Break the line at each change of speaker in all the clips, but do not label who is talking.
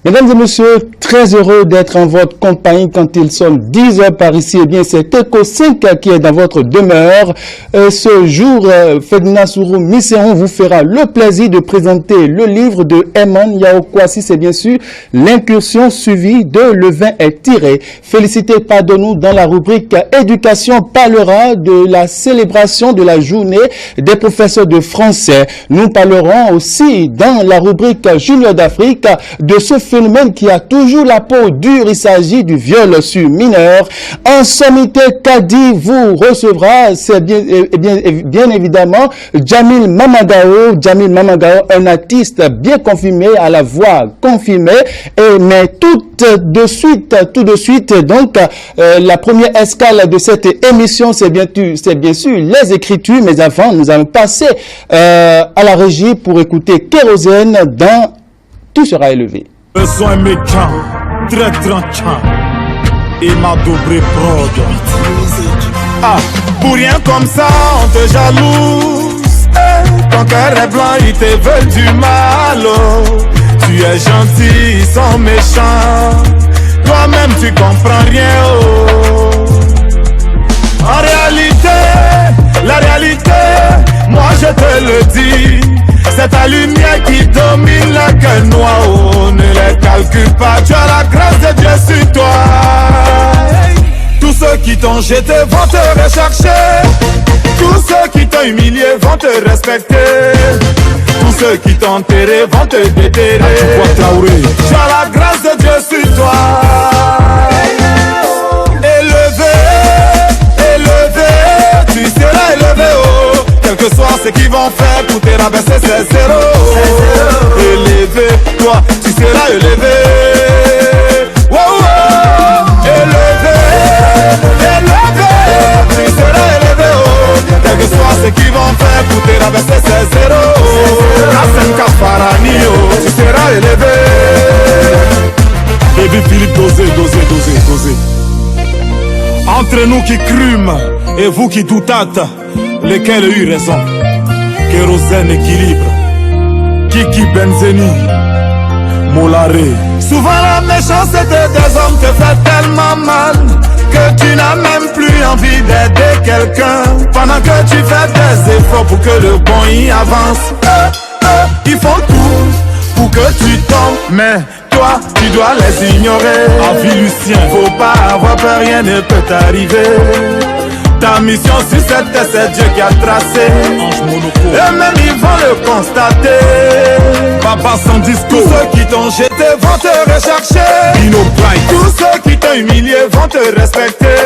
Mesdames et messieurs, très heureux d'être en votre compagnie quand il sonne 10 heures par ici. Eh bien, c'est Eco 5 qui est dans votre demeure. Ce jour, Ferdinand Sourou Misseron vous fera le plaisir de présenter le livre de Emmanuel Yaokwasi. C'est bien sûr l'incursion suivie de Le vin est tiré. Félicité Pardonnou dans la rubrique Éducation parlera de la célébration de la journée des professeurs de français. Nous parlerons aussi dans la rubrique Junior d'Afrique de ce phénomène qui a toujours la peau dure. Il s'agit du viol sur mineur. En sommité, Kadi vous recevra, c'est bien évidemment Jamil Mamagao. Jamil Mamagao, un artiste bien confirmé, à la voix confirmée. Mais tout de suite, donc, la première escale de cette émission, c'est bien sûr les écritures. Mais avant, nous allons passer à la régie pour écouter Kérosène dans Tout sera élevé.
Besoin méchant, très tranquille, et ma double prod. Ah, pour rien comme ça, on te jalouse. Ton cœur est blanc, ils te veulent du mal. Oh. Tu es gentil, ils sont méchants. Toi-même, tu comprends rien. Oh. En réalité, la réalité, moi je te le dis. C'est ta lumière qui domine la gueule noire. Oh, ne les calcule pas, tu as la grâce de Dieu sur toi. Tous ceux qui t'ont jeté vont te rechercher. Tous ceux qui t'ont humilié vont te respecter. Tous ceux qui t'ont enterré vont te déterrer. Tu as la grâce de Dieu sur toi. Élevé, élevé, tu seras élevé. Oh. Quel que soit ce qu'ils vont faire pour te rabaisser, c'est zéro. Élevé, toi, tu seras élevé. Wow, wow. Élevé, élevé, tu seras élevé. Oh. Quel que soit ce qu'ils vont faire pour te rabaisser, c'est zéro. Kassem Kafarani, oh, tu seras élevé. Baby Philippe, dosez. Entre nous qui crûmes et vous qui doutâtes, lesquels ont eu raison? Kérosène équilibre, Kiki Benzeni, Molaré. Souvent la méchanceté des hommes te fait tellement mal que tu n'as même plus envie d'aider quelqu'un. Pendant que tu fais des efforts pour que le bon y avance, ils font tout pour que tu tombes, mais toi, tu dois les ignorer. Avis Lucien, faut pas avoir peur, rien ne peut t'arriver. Ta mission sur cette terre, c'est Dieu qui a tracé. Et même ils vont le constater. Papa sans discours. Tous ceux qui t'ont jeté vont te rechercher. Tous ceux qui t'ont humilié vont te respecter.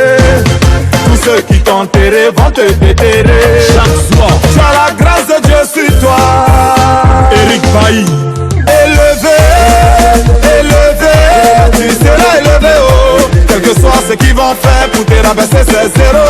Tous ceux qui t'ont enterré vont te déterrer. Chaque soir, tu as la grâce de Dieu sur toi. Eric Bailly. Élevé, élevé, tu seras élevé. Oh. Quel que soit ce qu'ils vont faire pour te rabaisser, c'est zéro.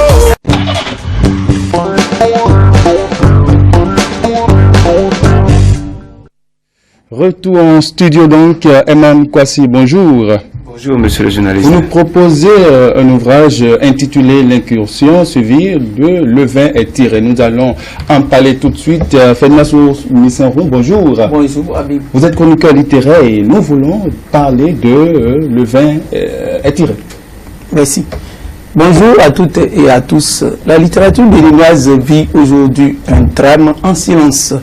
Retour en studio donc, Emmanuel Yaokwasi, bonjour.
Bonjour monsieur le journaliste.
Vous nous proposez un ouvrage intitulé L'incursion suivi de Le vin est tiré. Nous allons en parler tout de suite. Ferdinand Sourou Misseron, bonjour.
Bonjour Habib.
Vous êtes chroniqueur littéraire et nous voulons parler de Le vin est tiré.
Merci. Bonjour à toutes et à tous. La littérature béninoise vit aujourd'hui un drame en silence.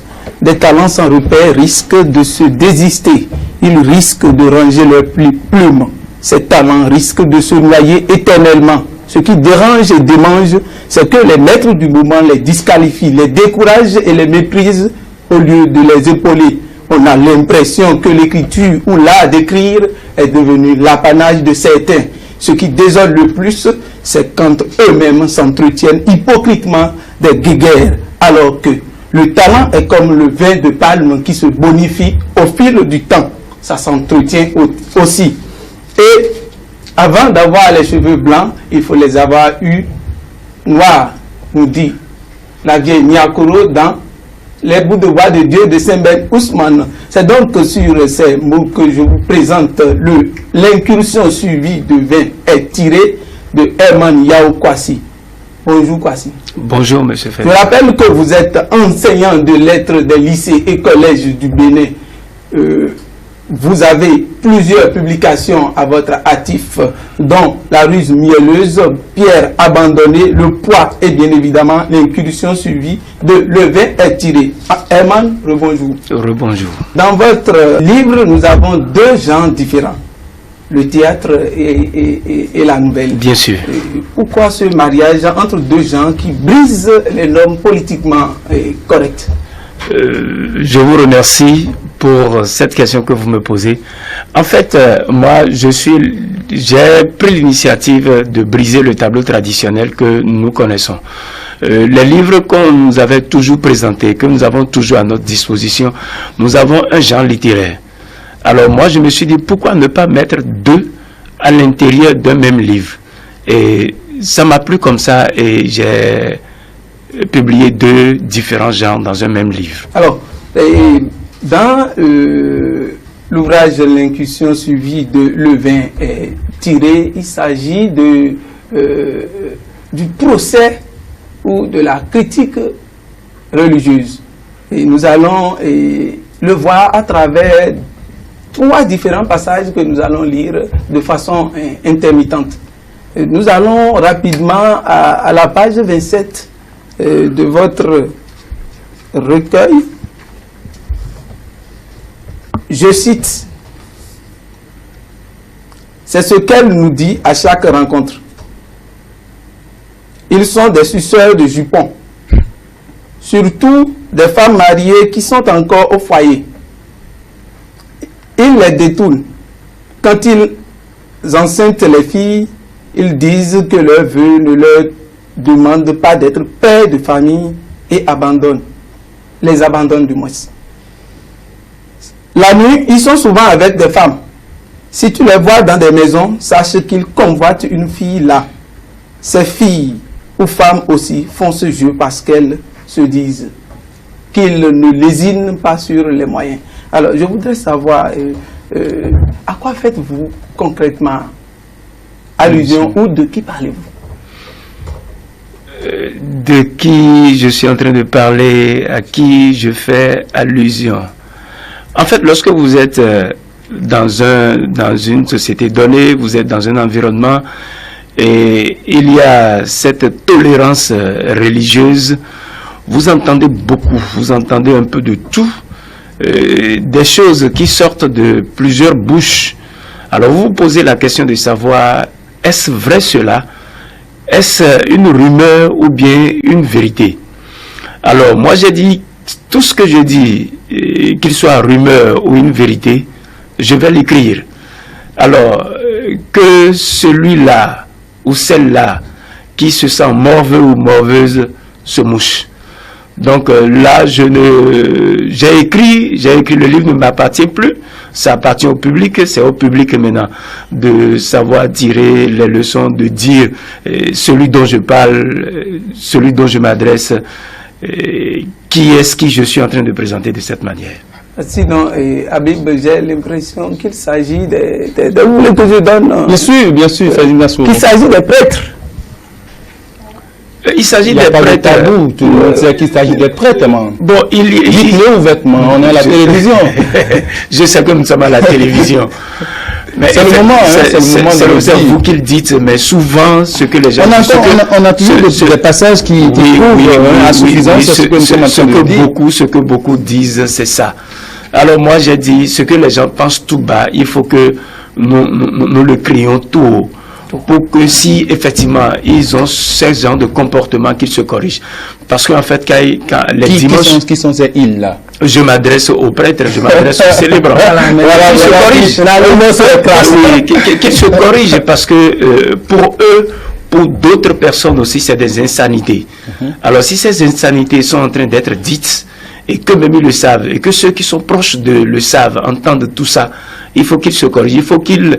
Des talents sans repère risquent de se désister. Ils risquent de ranger leurs plumes. Ces talents risquent de se noyer éternellement. Ce qui dérange et démange, c'est que les maîtres du moment les disqualifient, les découragent et les méprisent au lieu de les épauler. On a l'impression que l'écriture ou l'art d'écrire est devenu l'apanage de certains. Ce qui désole le plus, c'est quand eux-mêmes s'entretiennent hypocritement des guéguerres, alors que le talent est comme le vin de palme qui se bonifie au fil du temps. Ça s'entretient aussi. Et avant d'avoir les cheveux blancs, il faut les avoir eu noirs, nous dit la vieille Niakoro dans Les bouts de bois de Dieu de Saint-Ben Ousmane. C'est donc sur ces mots que je vous présente l'incursion suivie de vin est tirée de Emmanuel Yaokwasi. Bonjour Kwasi.
Bonjour monsieur Ferdinand.
Je rappelle que vous êtes enseignant de lettres des lycées et collèges du Bénin. Vous avez plusieurs publications à votre actif, dont La ruse mielleuse, Pierre abandonné, Le poids et bien évidemment l'incursion suivie de Le vin est tiré. Herman, rebonjour.
Rebonjour.
Dans votre livre, nous avons deux genres différents, le théâtre et la nouvelle.
Bien sûr.
Pourquoi ce mariage entre deux gens qui brisent les normes politiquement correctes?
Je vous remercie pour cette question que vous me posez. En fait, moi, j'ai pris l'initiative de briser le tableau traditionnel que nous connaissons. Les livres qu'on nous avait toujours présentés, que nous avons toujours à notre disposition, nous avons un genre littéraire. Alors moi, je me suis dit, pourquoi ne pas mettre deux à l'intérieur d'un même livre? Et ça m'a plu comme ça, et j'ai publié deux différents genres dans un même livre.
Alors, dans l'ouvrage L'incursion suivie de Le vin est tiré, il s'agit du procès ou de la critique religieuse. Et nous allons le voir à travers trois différents passages que nous allons lire de façon intermittente. Nous allons rapidement à la page 27 de votre recueil. Je cite, c'est ce qu'elle nous dit à chaque rencontre. Ils sont des suceurs de jupons, surtout des femmes mariées qui sont encore au foyer. Ils les détournent. Quand ils enceintent les filles, ils disent que leur vœu ne leur demande pas d'être père de famille et les abandonnent du moins. La nuit, ils sont souvent avec des femmes. Si tu les vois dans des maisons, sache qu'ils convoitent une fille là. Ces filles ou femmes aussi font ce jeu parce qu'elles se disent qu'ils ne lésinent pas sur les moyens. Alors, je voudrais savoir à quoi faites-vous concrètement allusion ou de qui parlez-vous?
De qui je suis en train de parler, à qui je fais allusion. En fait, lorsque vous êtes dans une société donnée, vous êtes dans un environnement et il y a cette tolérance religieuse, vous entendez beaucoup, vous entendez un peu de tout, des choses qui sortent de plusieurs bouches. Alors vous vous posez la question de savoir, est-ce vrai cela? Est-ce une rumeur ou bien une vérité? Alors moi j'ai dit, tout ce que je dis, qu'il soit rumeur ou une vérité, je vais l'écrire. Alors, que celui-là ou celle-là qui se sent morveux ou morveuse se mouche. Donc là, j'ai écrit, le livre ne m'appartient plus, ça appartient au public, c'est au public maintenant de savoir tirer les leçons, de dire celui dont je parle, celui dont je m'adresse, qui est-ce que je suis en train de présenter de cette manière.
Sinon, Habib, j'ai l'impression qu'il s'agit vous voulez que je donne...
Bien sûr,
qu'il s'agit des prêtres.
Il s'agit des prêtres.
Tabou, tout le monde sait qu'il s'agit des prêtres, man.
Bon,
dites-le ouvertement, on est à la télévision.
Je sais que nous sommes à la télévision.
C'est le moment,
c'est vous qui le dites, mais souvent, ce que les gens...
On a toujours des passages qui prouvent insuffisance ce que nous sommes en train de dire.
Ce que beaucoup disent, c'est ça. Alors moi, j'ai dit, ce que les gens pensent tout bas, il faut que nous le crions tout haut. Pour que si effectivement ils ont ce genre de comportement, qu'ils se corrigent. Parce qu'en fait, quand les dimanches...
Qui sont ces îles-là?
Je m'adresse aux prêtres, je m'adresse aux célébrants. Qu'ils se corrigent parce que pour eux, pour d'autres personnes aussi, c'est des insanités. Alors si ces insanités sont en train d'être dites, et que même ils le savent, et que ceux qui sont proches le savent, entendent tout ça, il faut qu'ils se corrigent, il faut qu'ils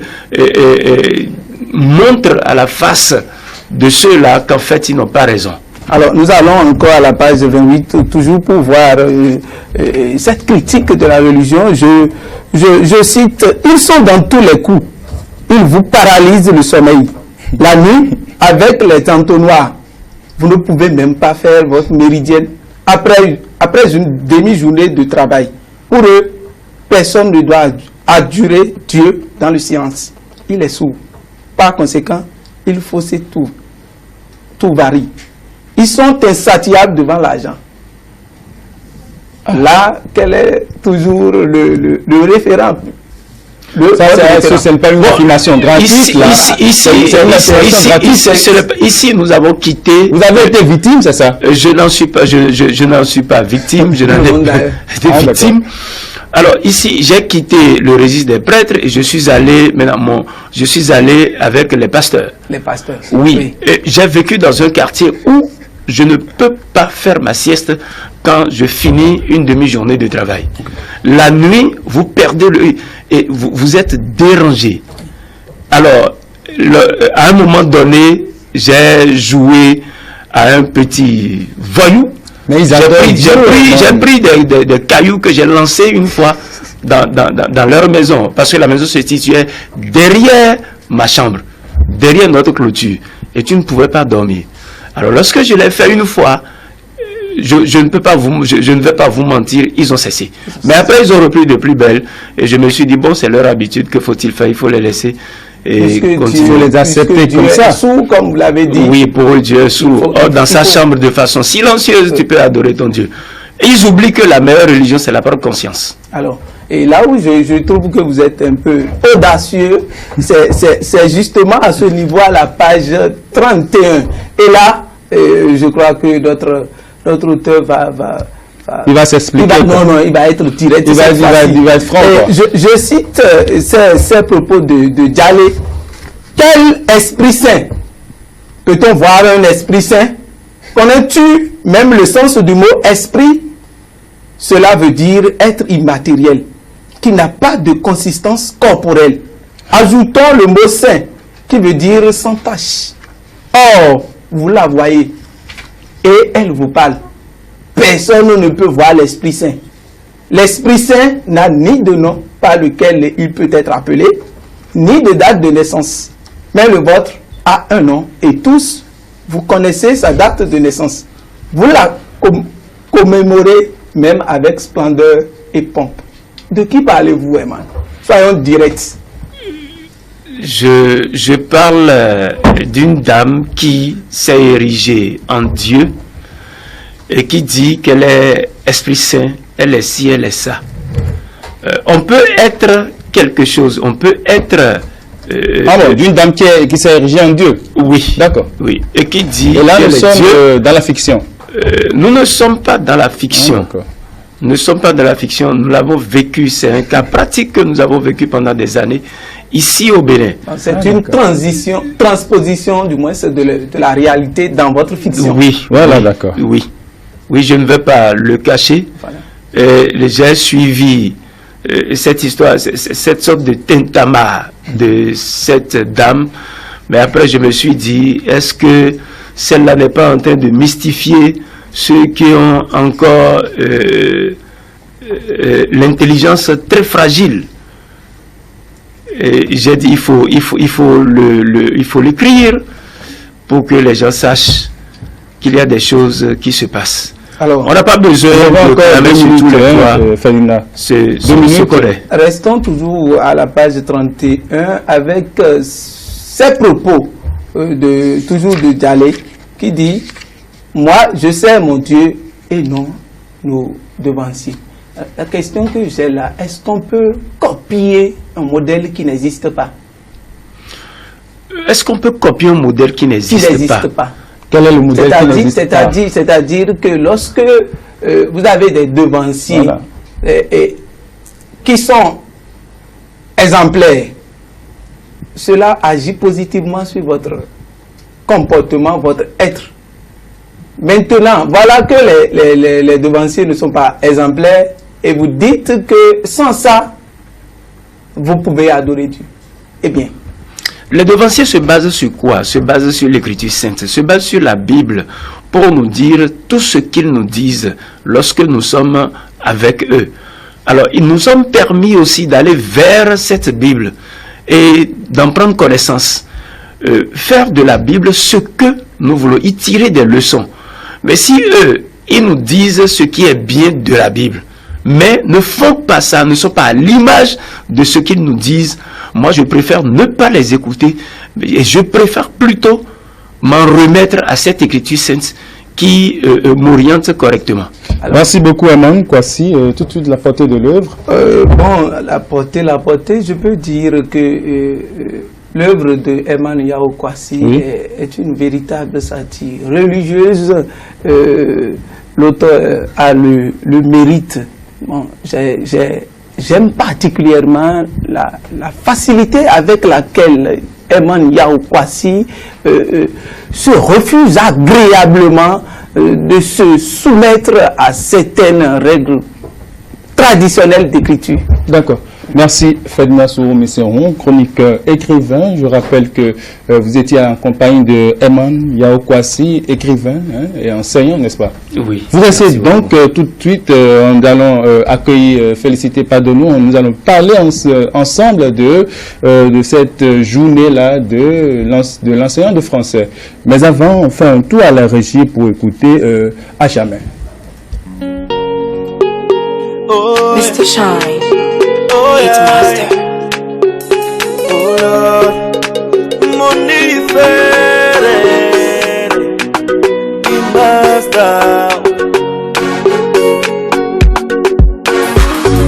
montrent à la face de ceux-là qu'en fait ils n'ont pas raison.
Alors nous allons encore à la page 28, toujours pour voir cette critique de la religion. Je cite, ils sont dans tous les coups, ils vous paralysent le sommeil. La nuit, avec les entonnoirs, vous ne pouvez même pas faire votre méridienne après une demi-journée de travail. Pour eux, personne ne doit aduler Dieu dans le silence. Il est sourd. Par conséquent, il faut que tout varie. Ils sont insatiables devant l'argent. Là, quel est toujours le référent?
Ce n'est pas une affirmation gratuite.
Ici, nous avons quitté.
Vous avez été victime, c'est ça?
Je n'en suis pas. Je n'en suis pas victime. Je n'en ai pas été victime. Alors ici, j'ai quitté le registre des prêtres et je suis allé je suis allé avec les pasteurs.
Les pasteurs.
Oui. J'ai vécu dans un quartier où je ne peux pas faire ma sieste quand je finis une demi-journée de travail. La nuit, vous perdez et vous êtes dérangé. Alors, à un moment donné, j'ai joué à un petit voyou.
Mais
j'ai pris des cailloux que j'ai lancés une fois dans leur maison, parce que la maison se situait derrière ma chambre, derrière notre clôture, et tu ne pouvais pas dormir. Alors lorsque je l'ai fait une fois, je ne vais pas vous mentir, ils ont cessé. Mais après ils ont repris de plus belle, et je me suis dit bon, c'est leur habitude, que faut-il faire? Il faut les laisser et continuer.
Il faut les accepter comme ça.
Sourd, comme vous l'avez dit.
Oui, pour eux, Dieu est sourd. Dans sa chambre de façon silencieuse, tu peux adorer ton Dieu. Et ils oublient que la meilleure religion, c'est la propre conscience.
Alors, et là où je trouve que vous êtes un peu audacieux, c'est justement à ce niveau, à la page 31. Et là, je crois que notre auteur
il va s'expliquer.
Non, il va être tiré.
Il va être franc.
Je cite ces propos de Djalé. Quel esprit saint? Peut-on voir un esprit saint? Connais-tu même le sens du mot esprit? Cela veut dire être immatériel, qui n'a pas de consistance corporelle. Ajoutons le mot saint, qui veut dire sans tache. Or, vous la voyez, et elle vous parle. Personne ne peut voir l'Esprit Saint. L'Esprit Saint n'a ni de nom par lequel il peut être appelé, ni de date de naissance. Mais le vôtre a un nom, et tous, vous connaissez sa date de naissance. Vous la commémorez même avec splendeur et pompe. De qui parlez-vous, Eman? Soyons directs.
Je parle d'une dame qui s'est érigée en Dieu et qui dit qu'elle est Esprit Saint, elle est ci, elle est ça. On peut être quelque chose, on peut être...
d'une dame qui s'est érigée en Dieu.
Oui.
D'accord.
Oui. Et qui dit...
Et là, nous sommes dans la fiction.
Nous ne sommes pas dans la fiction. Nous ne sommes pas dans la fiction, nous l'avons vécu, c'est un cas pratique que nous avons vécu pendant des années, ici au Bénin.
C'est une transposition du moins de la réalité dans votre fiction.
Oui,
voilà, d'accord.
Oui, je ne vais pas le cacher. Voilà. J'ai suivi cette histoire, cette sorte de tintamarre de cette dame, mais après je me suis dit, est-ce que celle-là n'est pas en train de mystifier ceux qui ont encore l'intelligence très fragile? J'ai dit il faut l'écrire pour que les gens sachent qu'il y a des choses qui se passent. Alors, on n'a pas besoin de cramer sur tous les toits. Ce connaît.
Restons toujours à la page 31 avec ces propos toujours de Djalé qui dit: moi, je sais mon Dieu et non nos devanciers. La question que j'ai là, est-ce qu'on peut copier un modèle qui n'existe pas?
Est-ce qu'on peut copier un modèle qui n'existe pas?
Quel est le modèle qui n'existe pas?
C'est-à-dire que lorsque vous avez des devanciers voilà, qui sont exemplaires, cela agit positivement sur votre comportement, votre être. Maintenant, voilà que les devanciers ne sont pas exemplaires et vous dites que sans ça, vous pouvez adorer Dieu. Eh bien,
les devanciers se basent sur quoi? Se basent sur l'Écriture sainte, se basent sur la Bible pour nous dire tout ce qu'ils nous disent lorsque nous sommes avec eux. Alors, il nous sommes permis aussi d'aller vers cette Bible et d'en prendre connaissance. Faire de la Bible ce que nous voulons, y tirer des leçons. Mais si eux, ils nous disent ce qui est bien de la Bible, mais ne font pas ça, ne sont pas à l'image de ce qu'ils nous disent. Moi, je préfère ne pas les écouter et je préfère plutôt m'en remettre à cette écriture sainte qui m'oriente correctement.
Alors, merci beaucoup, Eman Kwasi. Tout de suite, la portée de l'œuvre.
Bon, la portée, je peux dire que l'œuvre de Eman Yao Kwasi est une véritable satire religieuse. L'auteur a le mérite. Bon, j'aime particulièrement la facilité avec laquelle Eman Yao Kwasi se refuse agréablement de se soumettre à certaines règles traditionnelles d'écriture.
D'accord. Merci Ferdinand Sourou Misseron, chroniqueur, écrivain. Je rappelle que vous étiez en compagnie de Eman Yao Kwasi, écrivain et enseignant, n'est-ce pas?
Oui.
Vous restez donc tout de suite, nous allons accueillir Félicité Padonou. Nous allons parler ensemble de cette journée-là de l'enseignant de français. Mais avant, on fait un tour à la régie pour écouter À jamais.
Mr. Shine. It's Master.
Oh Lord, Monifere, Master.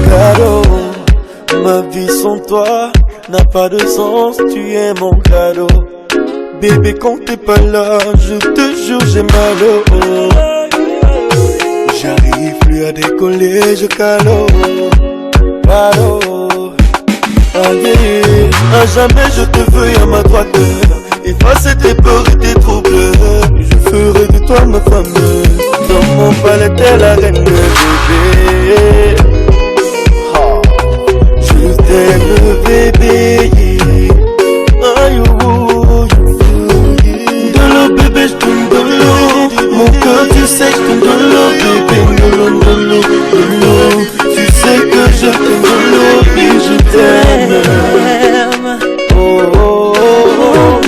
Cadeau, ma vie sans toi n'a pas de sens, tu es mon cadeau. Bébé, quand t'es pas là, je te jure, j'ai mal au haut. J'arrive plus à décoller, je calo. Paro. À jamais je te veux à ma droite. Effacer tes peurs et tes troubles. Je ferai de toi ma femme. Dans mon palais t'es la reine bébé. Je t'aime bébé. Aïe de l'eau bébé, je tombe de l'eau. Mon cœur tu sais je tombe de l'eau bébé. De l'eau. Tu sais que je t'aime de l'eau. Oui je t'aime.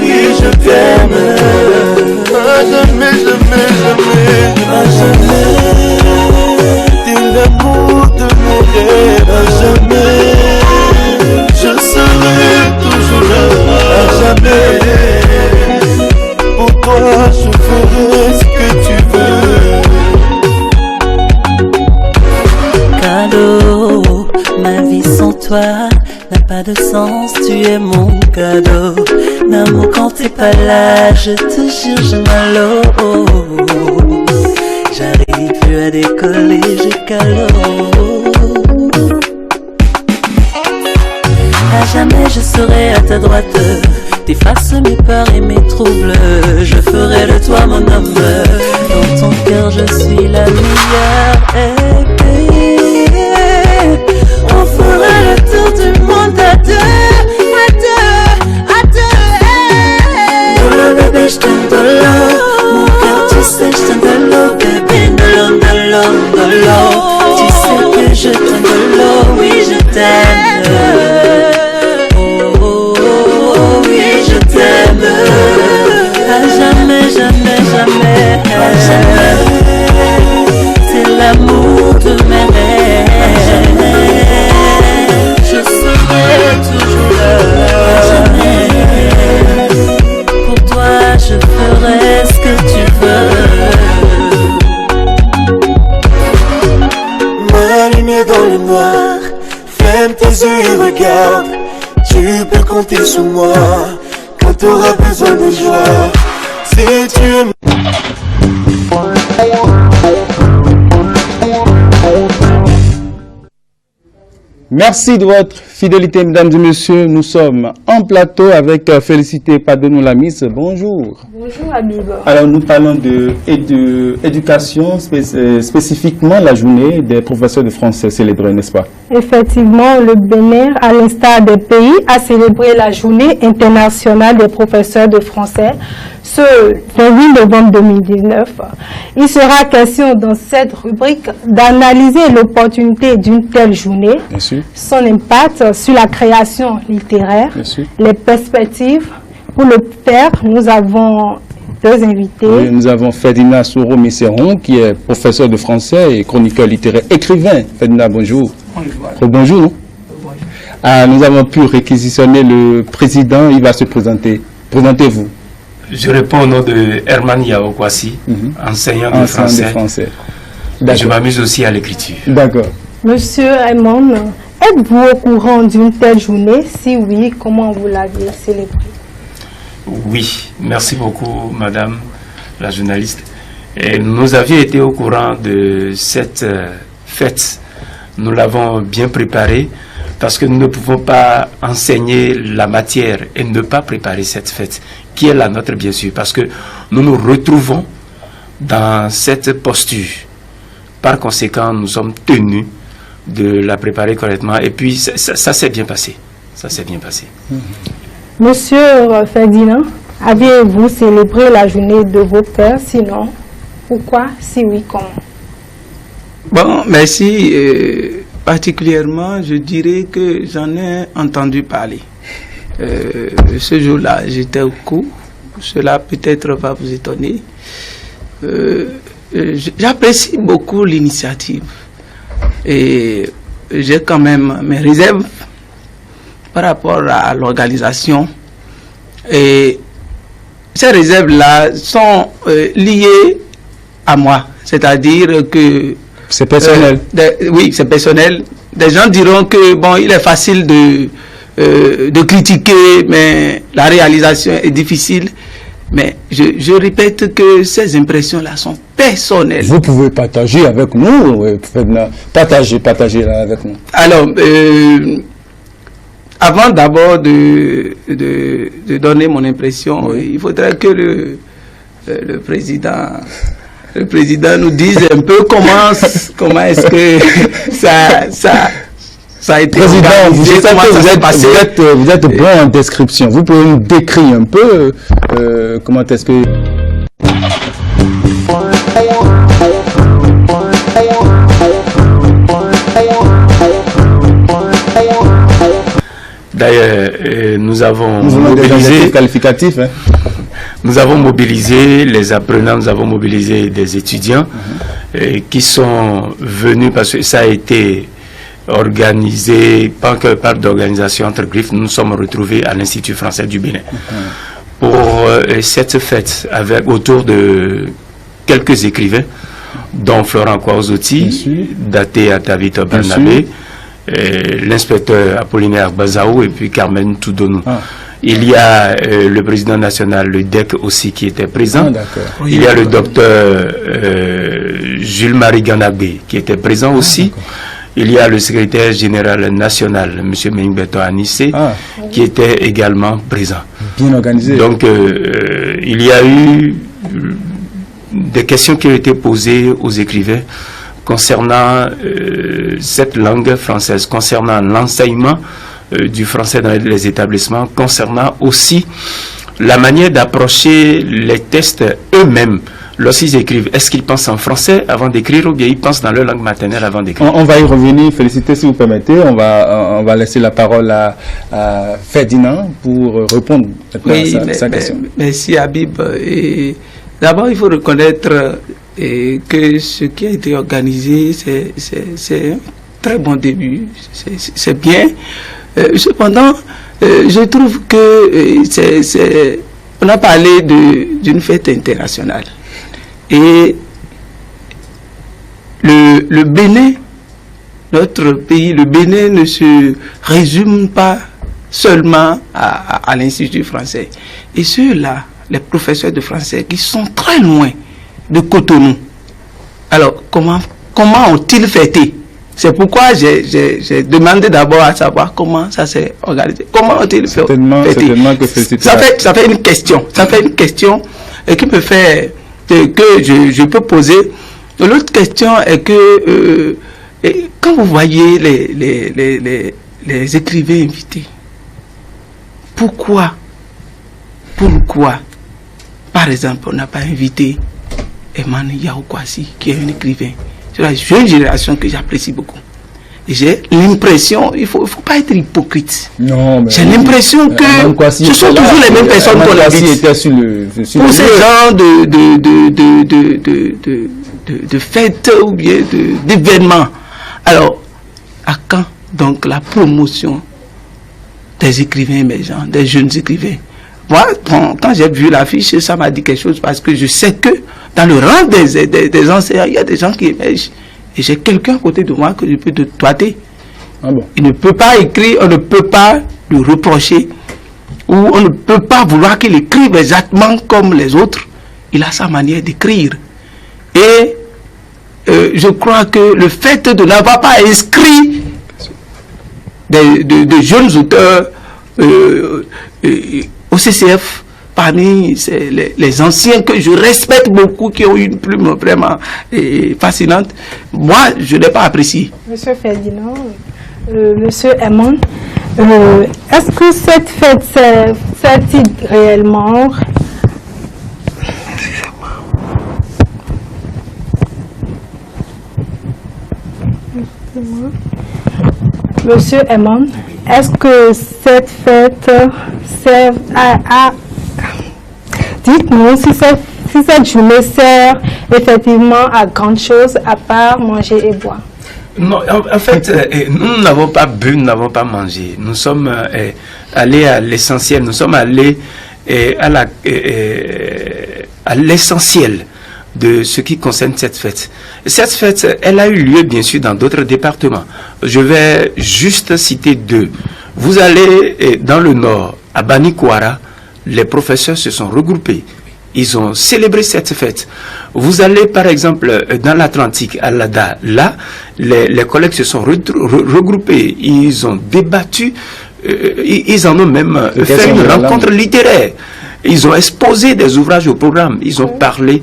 Oui je t'aime. À jamais, jamais, jamais. À jamais. T'es l'amour de mon rêve. À jamais. Je serai toujours là. À jamais. Pour toi je ferai ce que tu veux.
Cadeau, ma vie sans toi n'a pas de sens, tu es mon cadeau. D'amour quand t'es pas là, je te jure, je m'allo. J'arrive plus à décoller, je calo. À jamais je serai à ta droite, t'effaces mes peurs et mes troubles. Je ferai de toi mon homme, dans ton cœur je suis la meilleure. On fera le tour du monde à deux, à deux, à deux. De l'eau bébé, je t'aime de l'eau. Mon cœur tu sais, je t'aime de l'eau bébé. De l'eau, de l'eau, de l'eau. Tu sais que je t'aime de l'eau, oui je t'aime. Oh, oui je t'aime. À jamais, jamais, jamais. À jamais. C'est l'amour de mes rêves. Je serai toujours là. Pour toi je ferai ce que tu veux.
Ma lumière dans le noir, ferme tes yeux et regarde. Tu peux compter sur moi quand t'auras besoin de joie. Si tu aimes.
Merci de votre fidélité, mesdames et messieurs. Nous sommes en plateau avec Félicité Padonou la Miss. Bonjour.
Bonjour Habib.
Alors nous parlons de éducation, spécifiquement la journée des professeurs de français célébrée, n'est-ce pas?
Effectivement, le Bénin, à l'instar des pays, a célébré la journée internationale des professeurs de français ce 28 novembre 2019. Il sera question dans cette rubrique d'analyser l'opportunité d'une telle journée, son impact sur la création littéraire, les perspectives. Pour le faire, nous avons deux invités.
Oui, nous avons Ferdinand Soro-Misseron, qui est professeur de français et chroniqueur littéraire, écrivain. Ferdinand, bonjour.
Bonjour.
Bonjour. Nous avons pu réquisitionner le président, il va se présenter. Présentez-vous.
Je réponds au nom de Herman Yaokwasi, enseignant de français. Je m'amuse aussi à l'écriture.
D'accord.
Monsieur Raymond, êtes-vous au courant d'une telle journée? Si oui, comment vous l'avez célébrée?
Oui, merci beaucoup, madame la journaliste. Et nous avions été au courant de cette fête. Nous l'avons bien préparée parce que nous ne pouvons pas enseigner la matière et ne pas préparer cette fête, qui est la nôtre, bien sûr, parce que nous nous retrouvons dans cette posture. Par conséquent, nous sommes tenus de la préparer correctement. Et puis, ça s'est bien passé. Ça s'est bien passé.
Monsieur Ferdinand, avez-vous célébré la journée de vos pères? Sinon, pourquoi? Si oui, comment?
Bon, merci. Particulièrement, je dirais que j'en ai entendu parler. Ce jour-là, j'étais au cours. Cela peut-être va vous étonner. J'apprécie beaucoup l'initiative. Et j'ai quand même mes réserves par rapport à l'organisation. Et ces réserves-là sont liées à moi. C'est-à-dire que...
C'est personnel.
Oui, c'est personnel. Des gens diront que, bon, il est facile de critiquer, mais la réalisation est difficile. Mais je répète que ces impressions-là sont personnelles.
Vous pouvez partager avec nous, partagez avec nous.
Alors, avant d'abord de donner mon impression, il faudrait que le président nous dise un peu comment est-ce que ça a été.
Président, vous êtes bon en description. Vous pouvez nous décrire un peu comment est-ce que...
D'ailleurs, nous avons mobilisé...
qualificatifs, hein.
Nous avons mobilisé les apprenants, nous avons mobilisé des étudiants qui sont venus parce que ça a été organisé par d'organisation entre griffes. Nous nous sommes retrouvés à l'Institut français du Bénin pour cette fête avec autour de quelques écrivains, dont Florent Kouazotti, Daté Atavita Barnabé, l'inspecteur Apollinaire Bazaou et puis Carmen Toudonou. Il y a le président national, le DEC aussi, qui était présent. Il y a le docteur Jules-Marie Ganabé, qui était présent aussi. Il y a le secrétaire général national, M. Mingbeto Anissé, qui était également présent.
Bien organisé.
Donc, il y a eu des questions qui ont été posées aux écrivains concernant cette langue française, concernant l'enseignement du français dans les établissements, concernant aussi la manière d'approcher les tests eux-mêmes lorsqu'ils écrivent. Est-ce qu'ils pensent en français avant d'écrire ou bien ils pensent dans leur langue maternelle avant d'écrire?
On va y revenir, féliciter si vous permettez. On va laisser la parole à Ferdinand pour répondre à sa question.
Merci Habib. D'abord, il faut reconnaître que ce qui a été organisé, c'est un très bon début. C'est bien. Cependant, je trouve que on a parlé d'une fête internationale. Et le Bénin, notre pays, le Bénin ne se résume pas seulement à l'Institut français. Et ceux-là, les professeurs de français qui sont très loin de Cotonou, alors comment ont-ils fêté? C'est pourquoi j'ai demandé d'abord à savoir comment ça s'est organisé. Comment ont-ils fêté?
Certainement que
ça fait une question. Ça fait une question qui me fait que je peux poser. L'autre question est que quand vous voyez les écrivains invités, pourquoi, par exemple, on n'a pas invité Herman Yaokwasi, qui est un écrivain? C'est la jeune génération que j'apprécie beaucoup.
j'ai l'impression, il faut pas être hypocrite.
Non, mais
j'ai l'impression que ce sont toujours les mêmes personnes qu'on invite. Pour ces genres de fêtes ou bien d'événements. Alors, à quand donc la promotion des écrivains émergents, des jeunes écrivains? Moi, quand j'ai vu l'affiche, ça m'a dit quelque chose parce que je sais que dans le rang des enseignants, il y a des gens qui émergent. Et j'ai quelqu'un à côté de moi que je peux te toiter.
Ah bon.
Il ne peut pas écrire, on ne peut pas lui reprocher, ou on ne peut pas vouloir qu'il écrive exactement comme les autres. Il a sa manière d'écrire. Et je crois que le fait de n'avoir pas inscrit de jeunes auteurs au CCF, parmi les anciens que je respecte beaucoup, qui ont une plume vraiment fascinante, moi, je ne l'ai pas apprécié.
Monsieur Ferdinand, Monsieur Aymon, est-ce que cette fête s'est-il réellement? Monsieur Aymon, est-ce que cette fête sert à... Dites-nous si cette journée sert effectivement à grande chose à part manger et boire.
Non, en fait, nous n'avons pas bu, nous n'avons pas mangé. Nous sommes allés à l'essentiel, nous sommes allés à l'essentiel de ce qui concerne cette fête. Cette fête, elle a eu lieu bien sûr dans d'autres départements. Je vais juste citer deux. Vous allez dans le nord, à Banikwara, les professeurs se sont regroupés. Ils ont célébré cette fête. Vous allez par exemple dans l'Atlantique, à Lada, là, les collègues se sont regroupés. Ils ont débattu, ils en ont même fait une rencontre littéraire. Ils ont exposé des ouvrages au programme. Ils ont parlé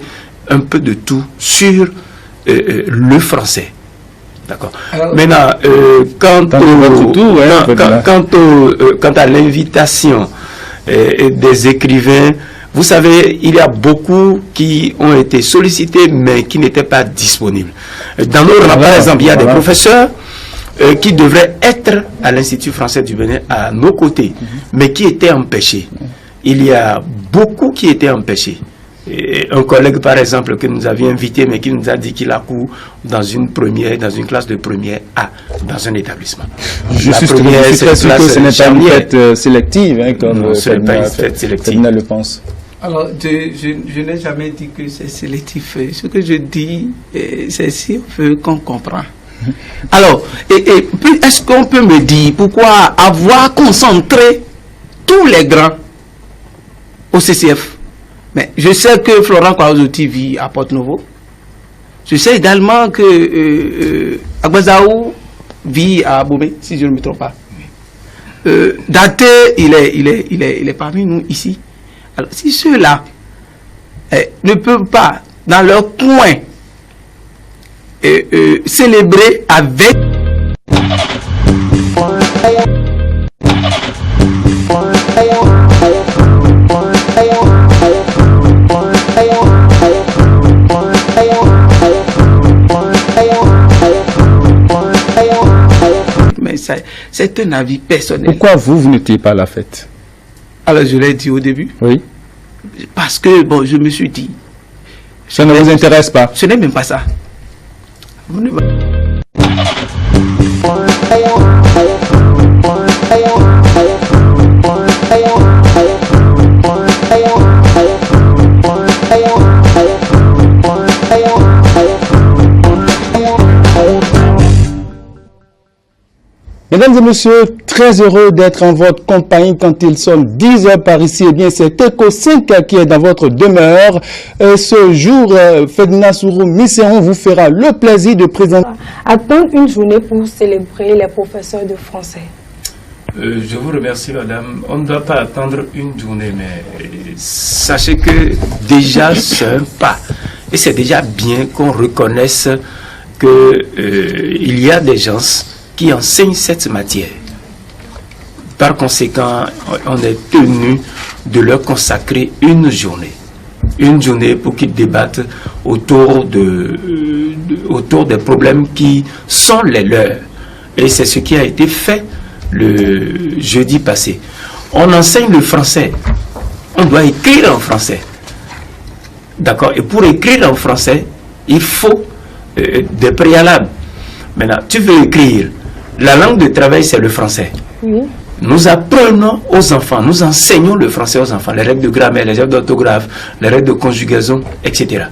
un peu de tout sur le français. D'accord. Maintenant, quant à l'invitation des écrivains, vous savez, il y a beaucoup qui ont été sollicités, mais qui n'étaient pas disponibles. Dans nos rangs, par exemple, il y a des professeurs qui devraient être à l'Institut français du Bénin à nos côtés, mais qui étaient empêchés. Il y a beaucoup qui étaient empêchés. Et un collègue, par exemple, que nous avions invité, mais qui nous a dit qu'il a cours dans une classe de première A, dans un établissement.
Je suis sûr que ce n'est pas une fête sélective, hein, comme Ferdinand le pense.
Alors, je n'ai jamais dit que c'est sélectif. Ce que je dis, c'est si on veut qu'on comprend. Alors, est-ce qu'on peut me dire pourquoi avoir concentré tous les grands au CCF? Mais je sais que Florent Kwaouzouti vit à Porte-Nouveau. Je sais également que Agbazaou vit à Bomé, si je ne me trompe pas. Daté, il est parmi nous ici. Alors, si ceux-là ne peuvent pas, dans leur coin, célébrer avec... Mais c'est un avis personnel.
Pourquoi vous n'étiez pas à la fête?
Alors, je l'ai dit au début.
Oui.
Parce que, bon, je me suis dit...
Ça ne vous intéresse pas?
Ce n'est même pas ça. Vous ne...
Mesdames et messieurs, très heureux d'être en votre compagnie quand il sonne 10 heures par ici. Eh bien, c'est Eco 5 qui est dans votre demeure. Ce jour, Ferdinand Sourou Misseron vous fera le plaisir de présenter...
Attendre une journée pour célébrer les professeurs de français.
Je vous remercie, madame. On ne doit pas attendre une journée, mais sachez que déjà c'est un pas. Et c'est déjà bien qu'on reconnaisse qu'il y a des gens qui enseignent cette matière. Par conséquent, on est tenu de leur consacrer une journée. Une journée pour qu'ils débattent autour des problèmes qui sont les leurs. Et c'est ce qui a été fait le jeudi passé. On enseigne le français. On doit écrire en français. D'accord? Et pour écrire en français, il faut des préalables. Maintenant, tu veux écrire. La langue de travail, c'est le français.
Oui.
Nous apprenons aux enfants, nous enseignons le français aux enfants, les règles de grammaire, les règles d'orthographe, les règles de conjugaison, etc.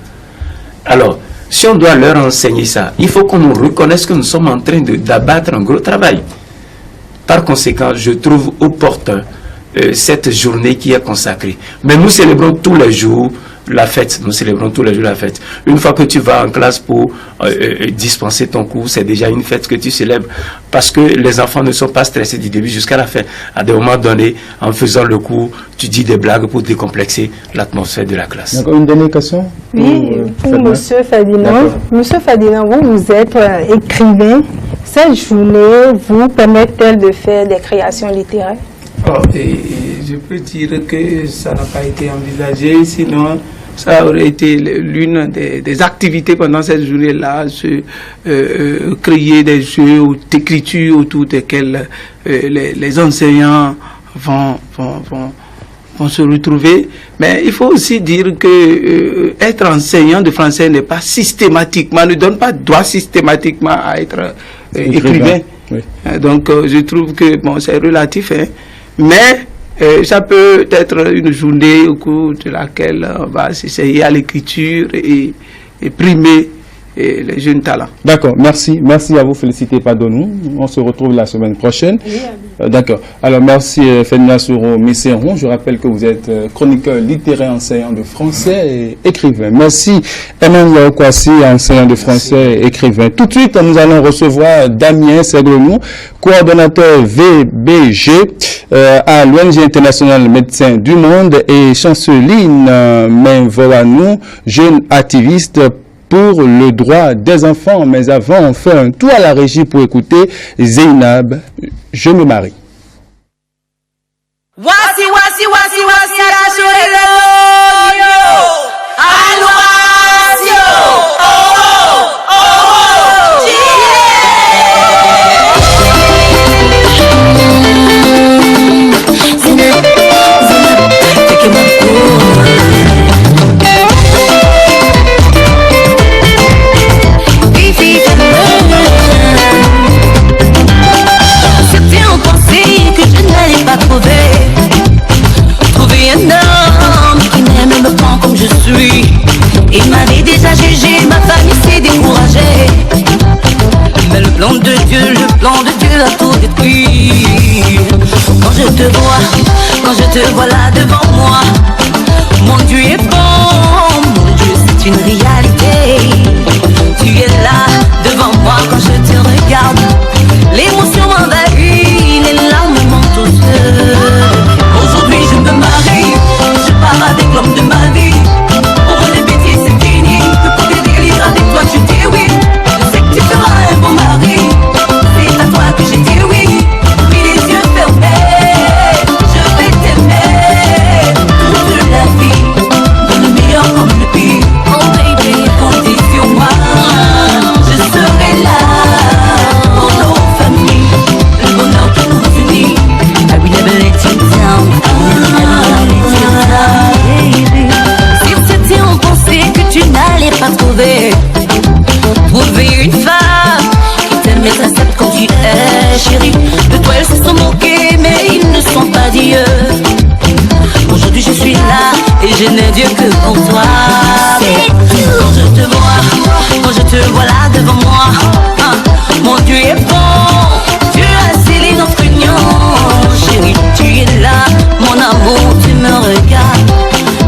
Alors, si on doit leur enseigner ça, il faut qu'on nous reconnaisse que nous sommes en train d'abattre un gros travail. Par conséquent, je trouve opportun cette journée qui est consacrée. Mais nous célébrons tous les jours la fête. Nous célébrons tous les jours la fête. Une fois que tu vas en classe pour dispenser ton cours, c'est déjà une fête que tu célèbres. Parce que les enfants ne sont pas stressés du début jusqu'à la fin. À des moments donnés, en faisant le cours, tu dis des blagues pour décomplexer l'atmosphère de la classe.
D'accord, une dernière question?
Oui, pour M. Ferdinand. M. Ferdinand, vous êtes écrivain. Cette journée vous permet-elle de faire des créations littéraires?
Je peux dire que ça n'a pas été envisagé, sinon ça aurait été l'une des activités pendant cette journée-là, créer des jeux d'écriture autour desquels les enseignants vont se retrouver. Mais il faut aussi dire que être enseignant de français n'est pas systématiquement, ne donne pas droit systématiquement à être écrivain. Oui. Donc je trouve que bon, c'est relatif, hein, mais ça peut être une journée au cours de laquelle on va s'essayer à l'écriture et primer les jeunes talents.
D'accord, merci. Merci à vous, félicitez Padonou. On se retrouve la semaine prochaine. D'accord. Alors, merci Ferdinand Souro Misseron. Je rappelle que vous êtes chroniqueur littéraire, enseignant de français et écrivain. Merci Emmanuel Kwasi, enseignant de français et écrivain. Tout de suite, nous allons recevoir Damien Segrenou, coordonnateur VBG à l'ONG internationale Médecins du Monde, et Chanceline Menvoanou, jeune activiste pour le droit des enfants. Mais avant, on fait un tour à la régie pour écouter Zeynab, Je me marie.
Wasi wasi wasi wasi ashorelo yo alwasio oh oh trouver un homme qui m'aime et me prend comme je suis. Il m'avait déjà jugé, ma famille s'est découragée. Mais le plan de Dieu a tout détruit. Quand je te vois là devant moi, mon Dieu est bon, mon Dieu c'est une réalité. Tu es là devant moi quand je te regarde. L'émotion m'envahit, les larmes montent aux yeux. Aujourd'hui je me marie, je pars avec l'homme de ma vie. Pour les bêtises c'est fini, que pour des délires avec toi tu dis oui. Je sais que tu seras un bon mari, c'est à toi que j'ai dit oui. Puis les yeux fermés, je vais t'aimer toute la vie, dans le meilleur comme le pire. Oh baby, comptez sur moi, je serai là pour nos familles, le bonheur qui nous unit. I will never let you down, si c'était en pensée que tu n'allais pas trouver une femme qui t'aime et t'accepte comme tu es, chérie. De toi elles se sont moquées mais ils ne sont pas dieux. Aujourd'hui je suis là et je n'ai Dieu que pour toi. Quand je te vois là devant moi, mon Dieu est bon, Dieu a scellé notre union. Chérie, tu es là, mon amour, tu me regardes.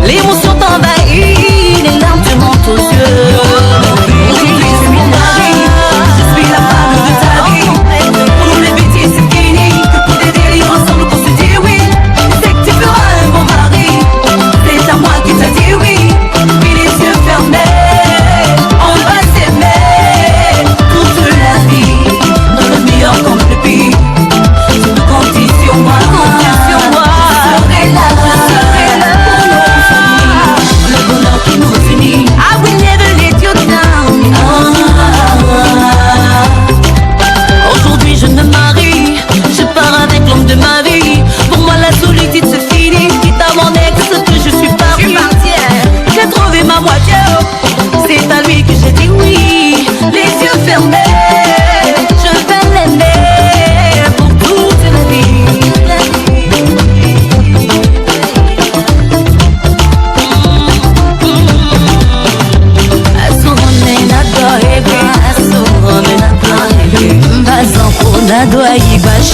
L'émotion t'envahit, les larmes te montent aux yeux. Aujourd'hui c'est mon mari, je suis la femme de ta vie. Pour les bêtises c'est fini, que pour des délires ensemble qu'on se dit oui. Je sais que tu feras un bon mari, c'est à moi qui t'a dit oui.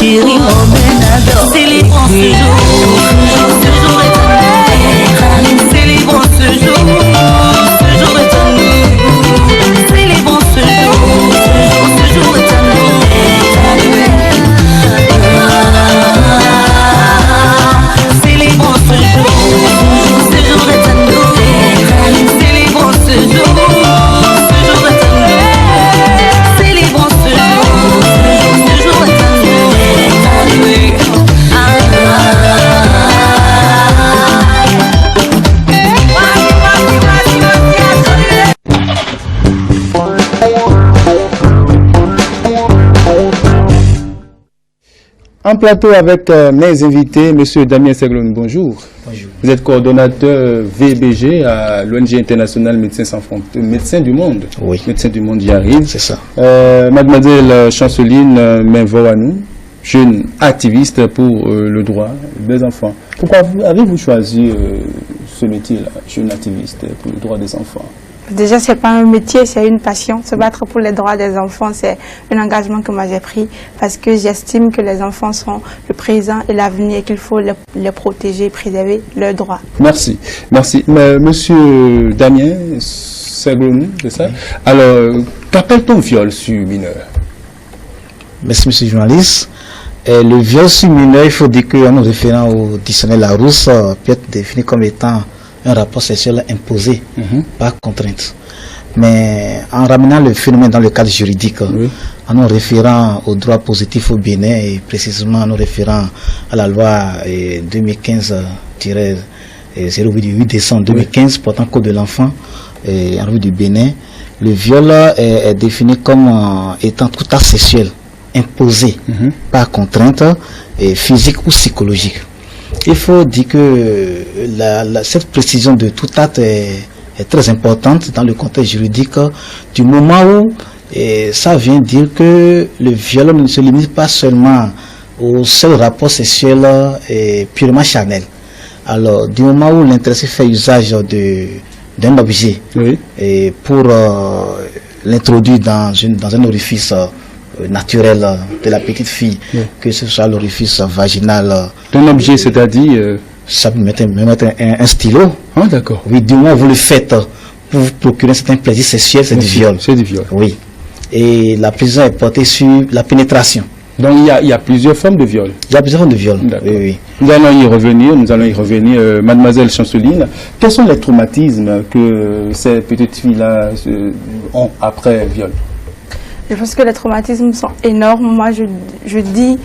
chérie, Roménado. Célébrons ce jour éternel. Célébrons ce jour éternel. Célébrons ce jour éternel. Célébrons ce jour éternel. Célébrons ce jour éternel. Célébrons ce jour éternel.
En plateau avec mes invités, M. Damien Segloun, bonjour.
Bonjour.
Vous êtes coordonnateur VBG à l'ONG internationale Médecins Sans Frontières, Médecins du Monde.
Oui.
Médecins du Monde y arrive.
C'est ça.
Mademoiselle Chanceline Menvoanou, jeune activiste pour le droit des enfants. Pourquoi avez-vous choisi ce métier-là, jeune activiste pour le droit des enfants?
Déjà, c'est pas un métier, c'est une passion. Se battre pour les droits des enfants, c'est un engagement que moi j'ai pris parce que j'estime que les enfants sont le présent et l'avenir et qu'il faut les protéger, préserver leurs droits.
Merci. Merci. Mais, Monsieur Damien Segloun, c'est ça? Alors, qu'appelle-t-on viol sur mineur?
Merci, monsieur le journaliste. Le viol sur mineur, il faut dire qu'en nous référant au dictionnaire Larousse, peut être défini comme étant un rapport sexuel imposé par contrainte. Mais en ramenant le phénomène dans le cadre juridique, en nous référant au droit positif au Bénin et précisément en nous référant à la loi 2015-08 du 8 décembre 2015 portant code de l'enfant en rue du Bénin, le viol est défini comme étant tout acte sexuel imposé par contrainte physique ou psychologique. Il faut dire que cette précision de tout acte est très importante dans le contexte juridique du moment où ça vient dire que le viol ne se limite pas seulement au seul rapport sexuel purement charnel. Alors, du moment où l'intéressé fait usage d'un objet et pour l'introduire dans un orifice naturel de la petite fille, que ce soit l'orifice vaginal.
Un objet, c'est-à-dire
ça peut mettre un stylo.
Ah, d'accord.
Oui, du moins vous le faites pour vous procurer un certain plaisir sexuel, c'est du viol.
C'est du viol.
Oui. Et la précision est portée sur la pénétration.
Donc il y a plusieurs formes de viol.
Il y a plusieurs formes de viol. Oui.
Nous allons y revenir. Mademoiselle Chanceline, quels sont les traumatismes que ces petites filles-là ont après viol?
Je pense que les traumatismes sont énormes. Moi, je dis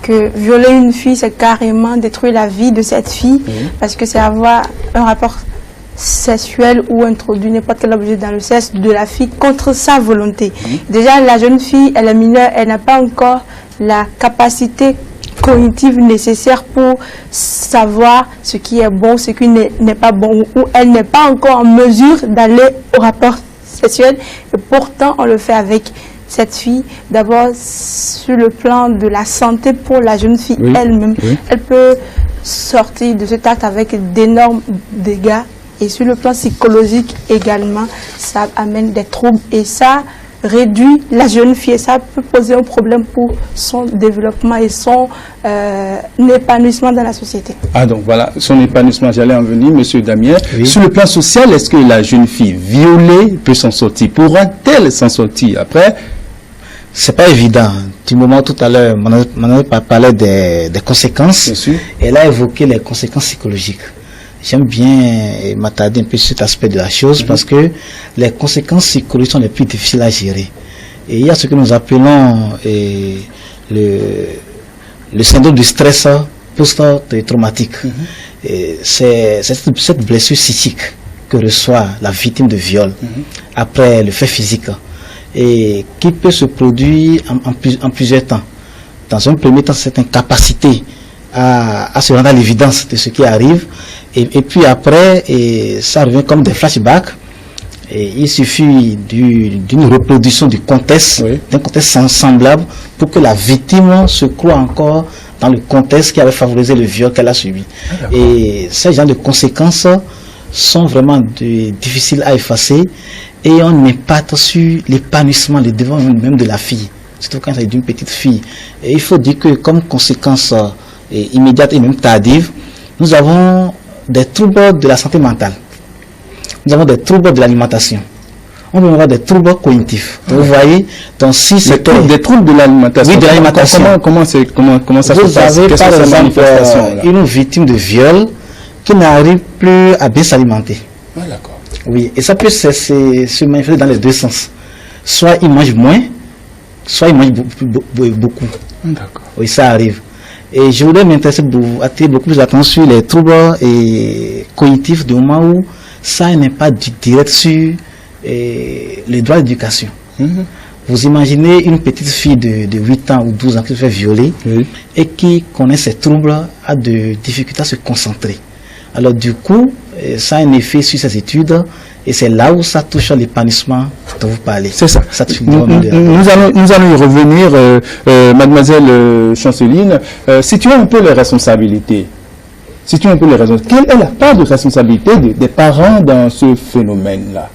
que violer une fille, c'est carrément détruire la vie de cette fille, parce que c'est avoir un rapport sexuel ou introduire n'importe quel objet dans le sexe de la fille contre sa volonté. Déjà, la jeune fille, elle est mineure, elle n'a pas encore la capacité cognitive nécessaire pour savoir ce qui est bon, ce qui n'est pas bon, ou elle n'est pas encore en mesure d'aller au rapport sexuel, et pourtant on le fait avec cette fille. D'abord sur le plan de la santé pour la jeune fille elle-même, elle peut sortir de cet acte avec d'énormes dégâts, et sur le plan psychologique également, ça amène des troubles et ça réduit la jeune fille, et ça peut poser un problème pour son développement et son épanouissement dans la société. Ah,
donc voilà, son épanouissement, j'allais en venir, monsieur Damien. Sur le plan social, est-ce que la jeune fille violée peut s'en sortir? Pourra-t-elle s'en sortir après?
C'est pas évident. Du moment tout à l'heure, Manuel parlait des conséquences, elle a évoqué les conséquences psychologiques. J'aime bien m'attarder un peu sur cet aspect de la chose parce que les conséquences psychologiques sont les plus difficiles à gérer. Et il y a ce que nous appelons le syndrome du stress post-traumatique. C'est cette blessure psychique que reçoit la victime de viol après le fait physique et qui peut se produire en plusieurs temps. Dans un premier temps, c'est une capacité à se rendre à l'évidence de ce qui arrive. Et puis après, ça revient comme des flashbacks. Et il suffit d'une reproduction du contexte, d'un contexte semblable, pour que la victime se croie encore dans le contexte qui avait favorisé le viol qu'elle a subi. Et ces genres de conséquences sont vraiment difficiles à effacer et ont un impact sur l'épanouissement, le développement même de la fille. surtout quand il s'agit d'une petite fille. Et il faut dire que comme conséquence immédiate et même tardive, nous avons des troubles de la santé mentale. Nous avons des troubles de l'alimentation. On peut avoir des troubles cognitifs. Donc, vous voyez, donc si c'est
des troubles de l'alimentation.
Oui, de l'alimentation.
Comment ça se passe?
Vous avez par exemple une victime de viol qui n'arrive plus à bien s'alimenter.
Ah, d'accord.
Oui, et ça peut se manifester dans les deux sens. Soit il mange moins, soit il mange beaucoup.
D'accord.
Oui, ça arrive. Et je voudrais m'intéresser, attirer beaucoup plus d'attention sur les troubles cognitifs du moment où ça n'est pas direct sur les droits d'éducation. Vous imaginez une petite fille de 8 ans ou 12 ans qui se fait violer et qui connaît ces troubles, a de difficultés à se concentrer. Alors du coup, ça a un effet sur ses études et c'est là où ça touche l'épanouissement dont vous parlez.
C'est ça.
Nous
allons y revenir, mademoiselle Chanceline. Situons un peu les responsabilités. Quelle est la part de responsabilité des parents dans ce phénomène-là?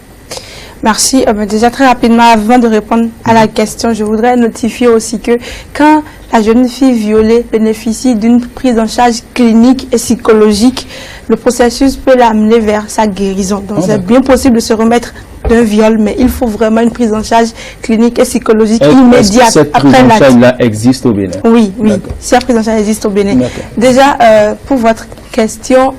Merci. Déjà très rapidement, avant de répondre à la question, je voudrais notifier aussi que quand la jeune fille violée bénéficie d'une prise en charge clinique et psychologique, le processus peut l'amener vers sa guérison. Donc c'est bien possible de se remettre d'un viol, mais il faut vraiment une prise en charge clinique et psychologique immédiate.
Cette prise en charge-là existe au Bénin?
Oui, cette prise en charge existe au Bénin. Déjà, pour votre question,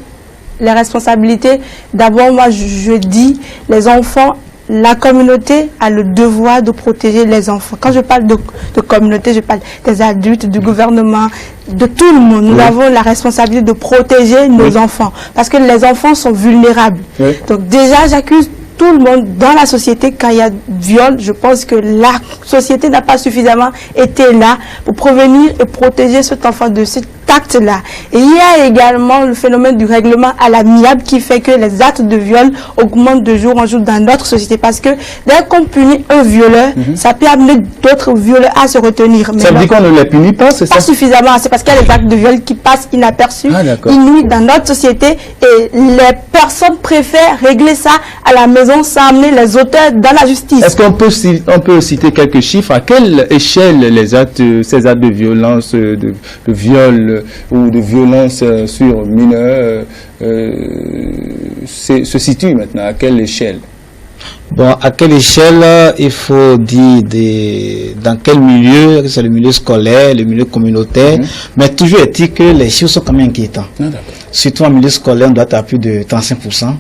les responsabilités, d'abord moi je dis les enfants. La communauté a le devoir de protéger les enfants. Quand je parle de communauté, je parle des adultes, du gouvernement, de tout le monde. Nous avons la responsabilité de protéger nos enfants. Parce que les enfants sont vulnérables. Donc déjà, j'accuse tout le monde dans la société quand il y a viol. Je pense que la société n'a pas suffisamment été là pour prévenir et protéger cet enfant de cet acte-là. Et il y a également le phénomène du règlement à l'amiable qui fait que les actes de viol augmentent de jour en jour dans notre société. Parce que dès qu'on punit un violeur, ça peut amener d'autres violeurs à se retenir.
Ça veut dire qu'on ne les punit pas, c'est ça?
Pas suffisamment. C'est parce qu'il y a des actes de viol qui passent inaperçus, inouïs dans notre société. Et les personnes préfèrent régler ça à la maison sans amener les auteurs dans la justice.
Est-ce qu'on peut citer quelques chiffres? À quelle échelle ces actes de violence, de viol ou de violence sur mineurs se situent maintenant? À quelle échelle?
Bon, à quelle échelle, il faut dire dans quel milieu, c'est le milieu scolaire, le milieu communautaire, mais toujours est-il que les chiffres sont quand même inquiétants. Surtout en milieu scolaire, on doit être à plus de 35%.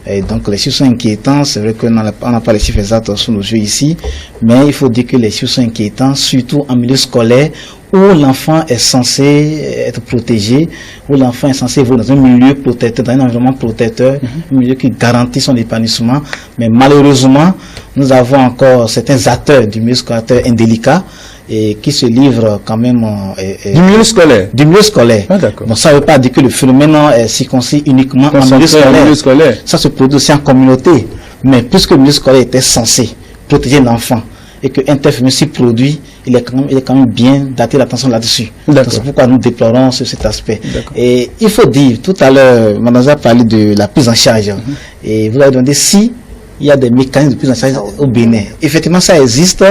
Et donc les chiffres sont inquiétants. C'est vrai qu'on n'a pas les chiffres exacts sous nos yeux ici, mais il faut dire que les chiffres sont inquiétants, surtout en milieu scolaire où l'enfant est censé être protégé, où l'enfant est censé évoluer dans un milieu protecteur, dans un environnement protecteur, un milieu qui garantit son épanouissement. Mais malheureusement, nous avons encore certains acteurs du milieu scolaire indélicats et qui se livrent quand même
du milieu scolaire.
Du milieu scolaire. Donc ça ne veut pas dire que le phénomène est circonscrit uniquement en milieu scolaire. Ça se produit aussi en communauté. Mais puisque le milieu scolaire était censé protéger l'enfant et qu'un tel phénomène s'y produit, il est quand même bien d'attirer l'attention là-dessus. C'est pourquoi nous déplorons cet aspect. Et il faut dire, tout à l'heure, Madame a parlé de la prise en charge. Et vous avez demandé si il y a des mécanismes de prise en charge au Bénin. Effectivement, ça existe.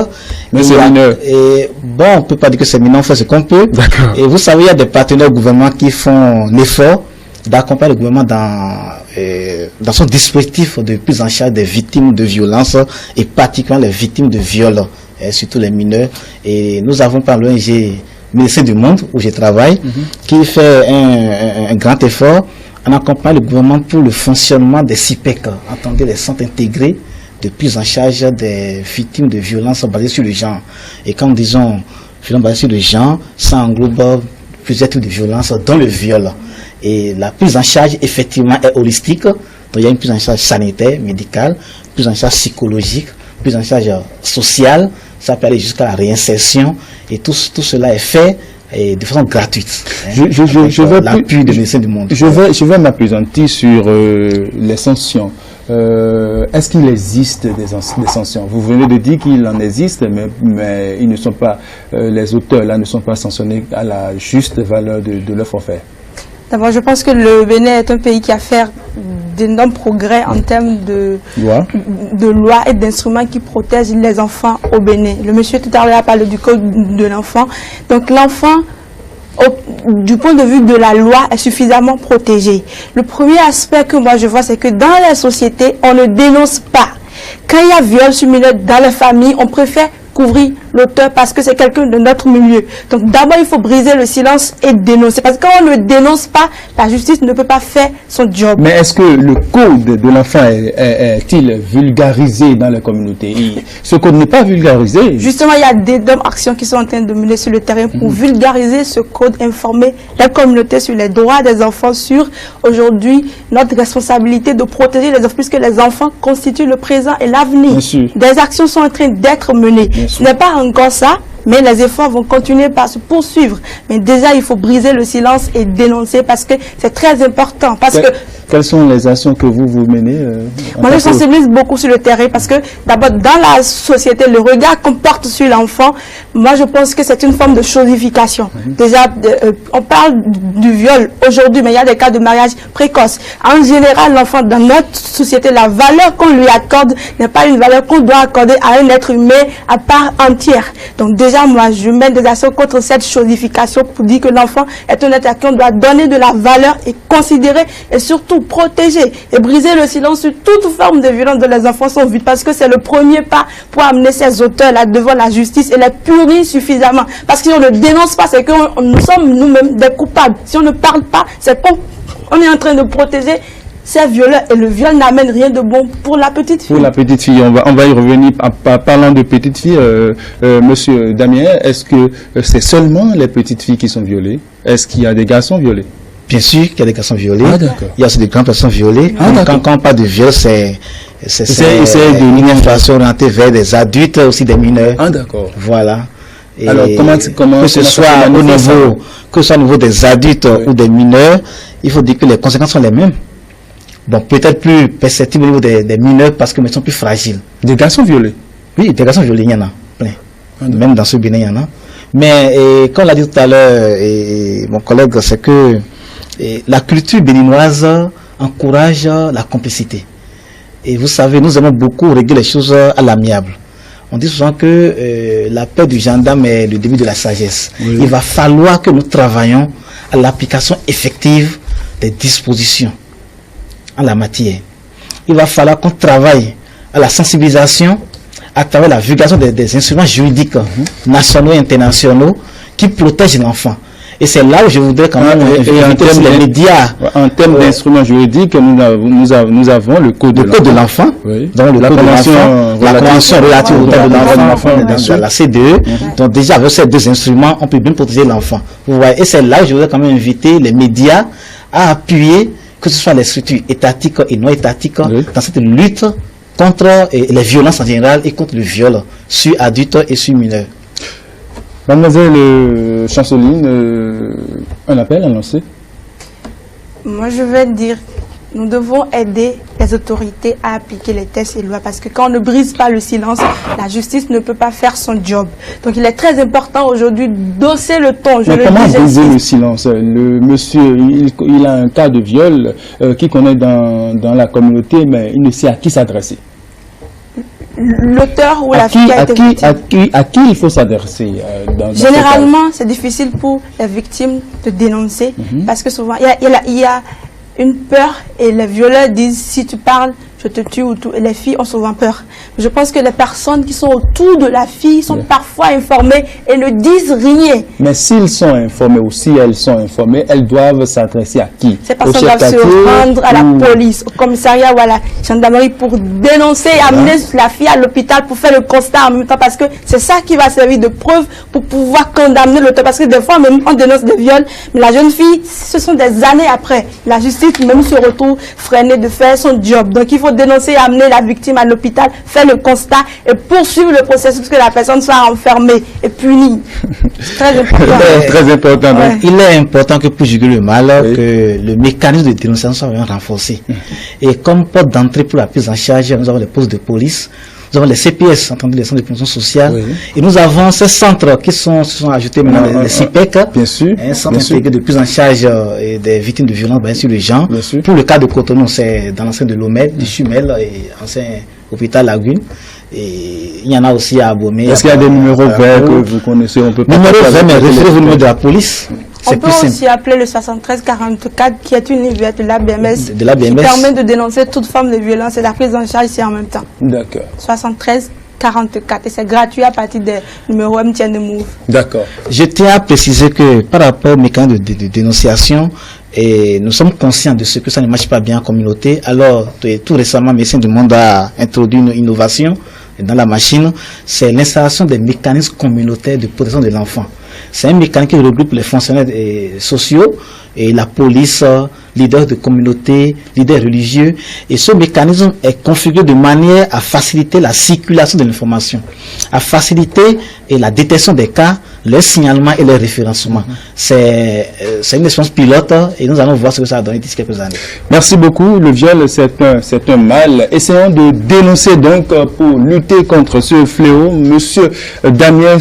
Mais c'est mineur.
Et bon, on ne peut pas dire que c'est mineur, on fait ce qu'on peut. Et vous savez, il y a des partenaires au gouvernement qui font l'effort d'accompagner le gouvernement dans son dispositif de prise en charge des victimes de violences et particulièrement les victimes de viols, et surtout les mineurs. Et nous avons par l'ONG Médecins du Monde, où je travaille, qui fait un grand effort en accompagnant le gouvernement pour le fonctionnement des CIPEC, entendez les centres intégrés de prise en charge des victimes de violences basées sur le genre. Et quand nous disons violences basées sur le genre, ça englobe plusieurs types de violences, dont le viol. Et la prise en charge, effectivement, est holistique. Donc, il y a une prise en charge sanitaire, médicale, prise en charge psychologique, prise en charge sociale. Ça peut aller jusqu'à la réinsertion. Et tout cela est fait de façon gratuite. L'appui de Médecins du Monde.
Je vais m'appesantir sur les sanctions. Est-ce qu'il existe des sanctions? Vous venez de dire qu'il en existe, mais ils ne sont pas, les auteurs là ne sont pas sanctionnés à la juste valeur de leur forfait.
D'abord, je pense que le Bénin est un pays qui a fait d'énormes progrès en termes de lois et d'instruments qui protègent les enfants au Bénin. Le monsieur tout à l'heure a parlé du code de l'enfant. Donc l'enfant, du point de vue de la loi, est suffisamment protégé. Le premier aspect que moi je vois, c'est que dans la société, on ne dénonce pas. Quand il y a viol sur mineur dans la famille, on préfère couvrir l'auteur parce que c'est quelqu'un de notre milieu. Donc d'abord, il faut briser le silence et dénoncer. Parce que quand on ne dénonce pas, la justice ne peut pas faire son job.
Mais est-ce que le code de l'enfant est-il vulgarisé dans la communauté? Ce code n'est pas vulgarisé.
Justement, il y a d'énormes actions qui sont en train de mener sur le terrain pour vulgariser ce code, informer la communauté sur les droits des enfants, sur aujourd'hui notre responsabilité de protéger les enfants, puisque les enfants constituent le présent et l'avenir. Des actions sont en train d'être menées. Ce n'est pas encore ça, mais les efforts vont continuer par se poursuivre. Mais déjà, il faut briser le silence et dénoncer parce que c'est très important.
Quelles sont les actions que vous menez
Moi, je sensibilise beaucoup sur le terrain parce que d'abord, dans la société, le regard qu'on porte sur l'enfant, moi, je pense que c'est une forme de chosification. Déjà, on parle du viol aujourd'hui, mais il y a des cas de mariage précoce. En général, l'enfant, dans notre société, la valeur qu'on lui accorde n'est pas une valeur qu'on doit accorder à un être humain à part entière. Donc déjà, moi, je mène des actions contre cette chosification pour dire que l'enfant est un être à qui on doit donner de la valeur et considérer et surtout protéger et briser le silence sur toute forme de violence dont les enfants sont victimes, parce que c'est le premier pas pour amener ces auteurs-là devant la justice et les punir suffisamment. Parce que si on ne dénonce pas, c'est que nous sommes nous-mêmes des coupables. Si on ne parle pas, c'est qu'on est en train de protéger ces violeurs et le viol n'amène rien de bon pour la petite fille.
Pour la petite fille, on va y revenir en parlant de petite fille. Monsieur Damien, est-ce que c'est seulement les petites filles qui sont violées? Est-ce qu'il y a des garçons violés?
Bien sûr qu'il y a des garçons violés. Il y a aussi des grandes personnes violées. Quand on parle de viol, c'est une infraction orientée vers des adultes, aussi des mineurs. Voilà. Et alors, comment que ce soit au niveau des adultes ou des mineurs, il faut dire que les conséquences sont les mêmes. Bon, peut-être plus perceptible au niveau des mineurs parce qu'ils sont plus fragiles.
Des garçons violés?
Oui, des garçons violés, il y en a plein. Même dans ce Bénin, il y en a. Mais comme l'a dit tout à l'heure mon collègue, c'est que la culture béninoise encourage la complicité. Et vous savez, nous aimons beaucoup régler les choses à l'amiable. On dit souvent que la paix du gendarme est le début de la sagesse. Oui. Il va falloir que nous travaillions à l'application effective des dispositions en la matière. Il va falloir qu'on travaille à la sensibilisation à travers la vulgarisation des instruments juridiques nationaux et internationaux qui protègent l'enfant. Et c'est là où je voudrais quand même inviter les médias.
En termes d'instruments juridiques, nous avons le code de l'enfant.
Donc la convention relative au droit de l'enfant dans la CDE. Donc déjà avec ces deux instruments, on peut bien protéger l'enfant. Vous voyez, et c'est là où je voudrais quand même inviter les médias à appuyer, que ce soit les structures étatiques et non étatiques, dans cette lutte contre les violences en général et contre le viol sur adultes et sur mineurs.
Mademoiselle Chanceline, un appel annoncé?
Moi, je vais dire, nous devons aider les autorités à appliquer les textes et lois parce que quand on ne brise pas le silence, la justice ne peut pas faire son job. Donc, il est très important aujourd'hui d'hausser le ton.
Mais comment briser le silence? Le monsieur, il a un cas de viol qu'il connaît dans la communauté, mais il ne sait à qui s'adresser.
L'auteur ou la fille qui a été victime.
À qui il faut s'adresser
Généralement, c'est difficile pour les victimes de dénoncer parce que souvent, il y a une peur et les violeurs disent si tu parles, je te tue ou tout. Et les filles ont souvent peur. Je pense que les personnes qui sont autour de la fille sont parfois informées et ne disent rien.
Mais s'ils sont informés ou si elles sont informées, elles doivent s'adresser à qui?
Ces personnes doivent se rendre à la police, au commissariat ou à la gendarmerie pour dénoncer et amener la fille à l'hôpital pour faire le constat en même temps parce que c'est ça qui va servir de preuve pour pouvoir condamner l'auteur. Parce que des fois, même on dénonce des viols, mais la jeune fille, ce sont des années après. La justice même se retrouve freinée de faire son job. Donc il faut dénoncer et amener la victime à l'hôpital, faire le constat et poursuivre le processus que la personne soit enfermée et punie. C'est très important.
Très important.
Ouais. Il est important que pour juguler le mal, que le mécanisme de dénonciation soit renforcé. Et comme porte d'entrée pour la prise en charge, nous avons les postes de police. nous avons les CPS, entendu les centres de promotion sociale, et nous avons ces centres qui se sont ajoutés maintenant, les CIPEC,
bien sûr,
un centre intégré de prise en charge des victimes de violences, bien sûr, les gens. Pour le cas de Cotonou, c'est dans l'enceinte de l'OMED, du Chumel, et ancien hôpital Lagune. Et il y en a aussi à Abomey.
Est-ce qu'il y a des numéros verts que vous connaissez? On peut pas
numéro vert, mais référez au numéro de la police.
On peut aussi appeler le 7344 qui est une livrette de l'ABMS qui permet de dénoncer toute forme de violence et la prise en charge ici en même temps.
D'accord.
7344 et c'est gratuit à partir des numéros MTN de Move.
D'accord.
Je tiens à préciser que par rapport au mécanisme de dénonciation, et nous sommes conscients de ce que ça ne marche pas bien en communauté. Alors, tout récemment, Médecins du Monde a introduit une innovation dans la machine, c'est l'installation des mécanismes communautaires de protection de l'enfant. C'est un mécanisme qui regroupe les fonctionnaires sociaux et la police, leaders de communauté, leaders religieux. Et ce mécanisme est configuré de manière à faciliter la circulation de l'information, à faciliter la détection des cas, leur signalement et leur référencement. C'est une expérience pilote et nous allons voir ce que ça a donné d'ici quelques années.
Merci beaucoup. Le viol, c'est un mal. Essayons de dénoncer donc pour lutter contre ce fléau. Monsieur Damien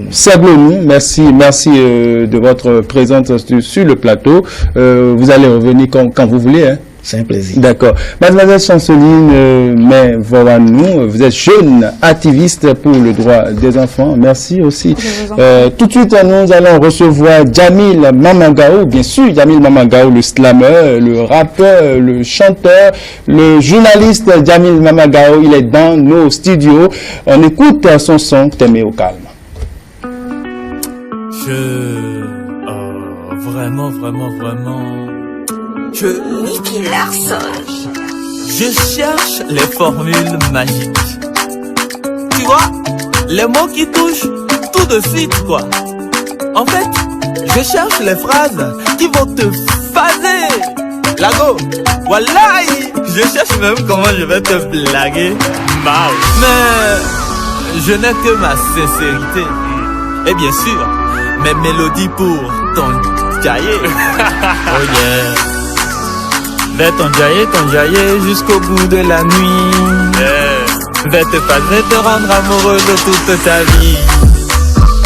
Saglonou, merci de votre présence sur le plateau. Vous allez revenir quand vous voulez. Hein.
C'est un plaisir.
D'accord. Mademoiselle Chanceline Maivoranou, vous êtes jeune activiste pour le droit des enfants. Merci aussi. Tout de suite, nous allons recevoir Djamil Mamagaou, bien sûr, Djamil Mamagaou, le slammer, le rappeur, le chanteur, le journaliste Djamil Mamagaou, il est dans nos studios. On écoute son son, T'aimer au calme.
Nicky Larson. Je cherche les formules magiques. Tu vois, les mots qui touchent tout de suite, quoi. En fait, je cherche les phrases qui vont te phaser. Lago, voilà, je cherche même comment je vais te blaguer. Mais je n'ai que ma sincérité. Et bien sûr, mes mélodies pour ton jaillé. Oh yeah. Vais t'enjailler jusqu'au bout de la nuit. Vais te phaser, te rendre amoureux de toute ta vie.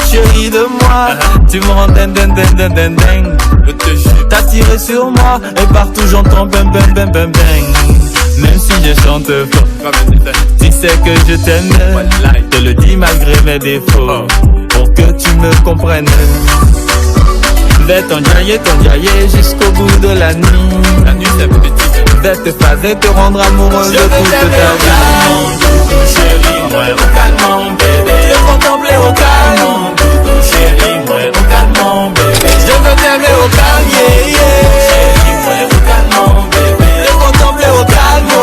Chérie de moi, tu me rends ding. T'as tiré sur moi et partout j'entends bang. Même si je chante fort, tu sais que je t'aime. Te le dis malgré mes défauts, pour que tu me comprennes. Vais t'enjailler jusqu'au bout de la nuit. La nuit c'est petit. Vais te phaser, te rendre amoureux de toute ta vie. Chérie, moi au calme, bébé. Je contempler au calme. Chérie, moi au calme, bébé. Je veux t'aimer au calme, Chérie, moi au calme, bébé. Je contempler au calme.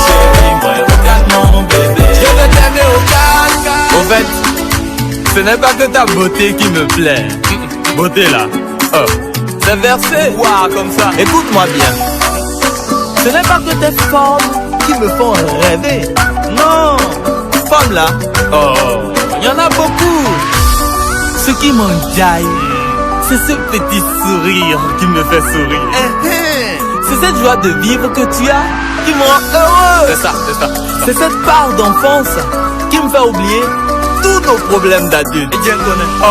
Chérie, moi au calme, bébé. Je veux t'aimer au calme. Au fait, ce n'est pas que ta beauté qui me plaît. Beauté là, c'est versé, waouh, comme ça. Écoute-moi bien. Ce n'est pas que tes formes qui me font rêver. Non, femmes là, il y en a beaucoup. Ce qui m'enjaille, c'est ce petit sourire qui me fait sourire. C'est cette joie de vivre que tu as qui me rend heureux. C'est ça. C'est cette part d'enfance qui me fait oublier tous nos problèmes d'adultes. Et Dieu connaît. Oh,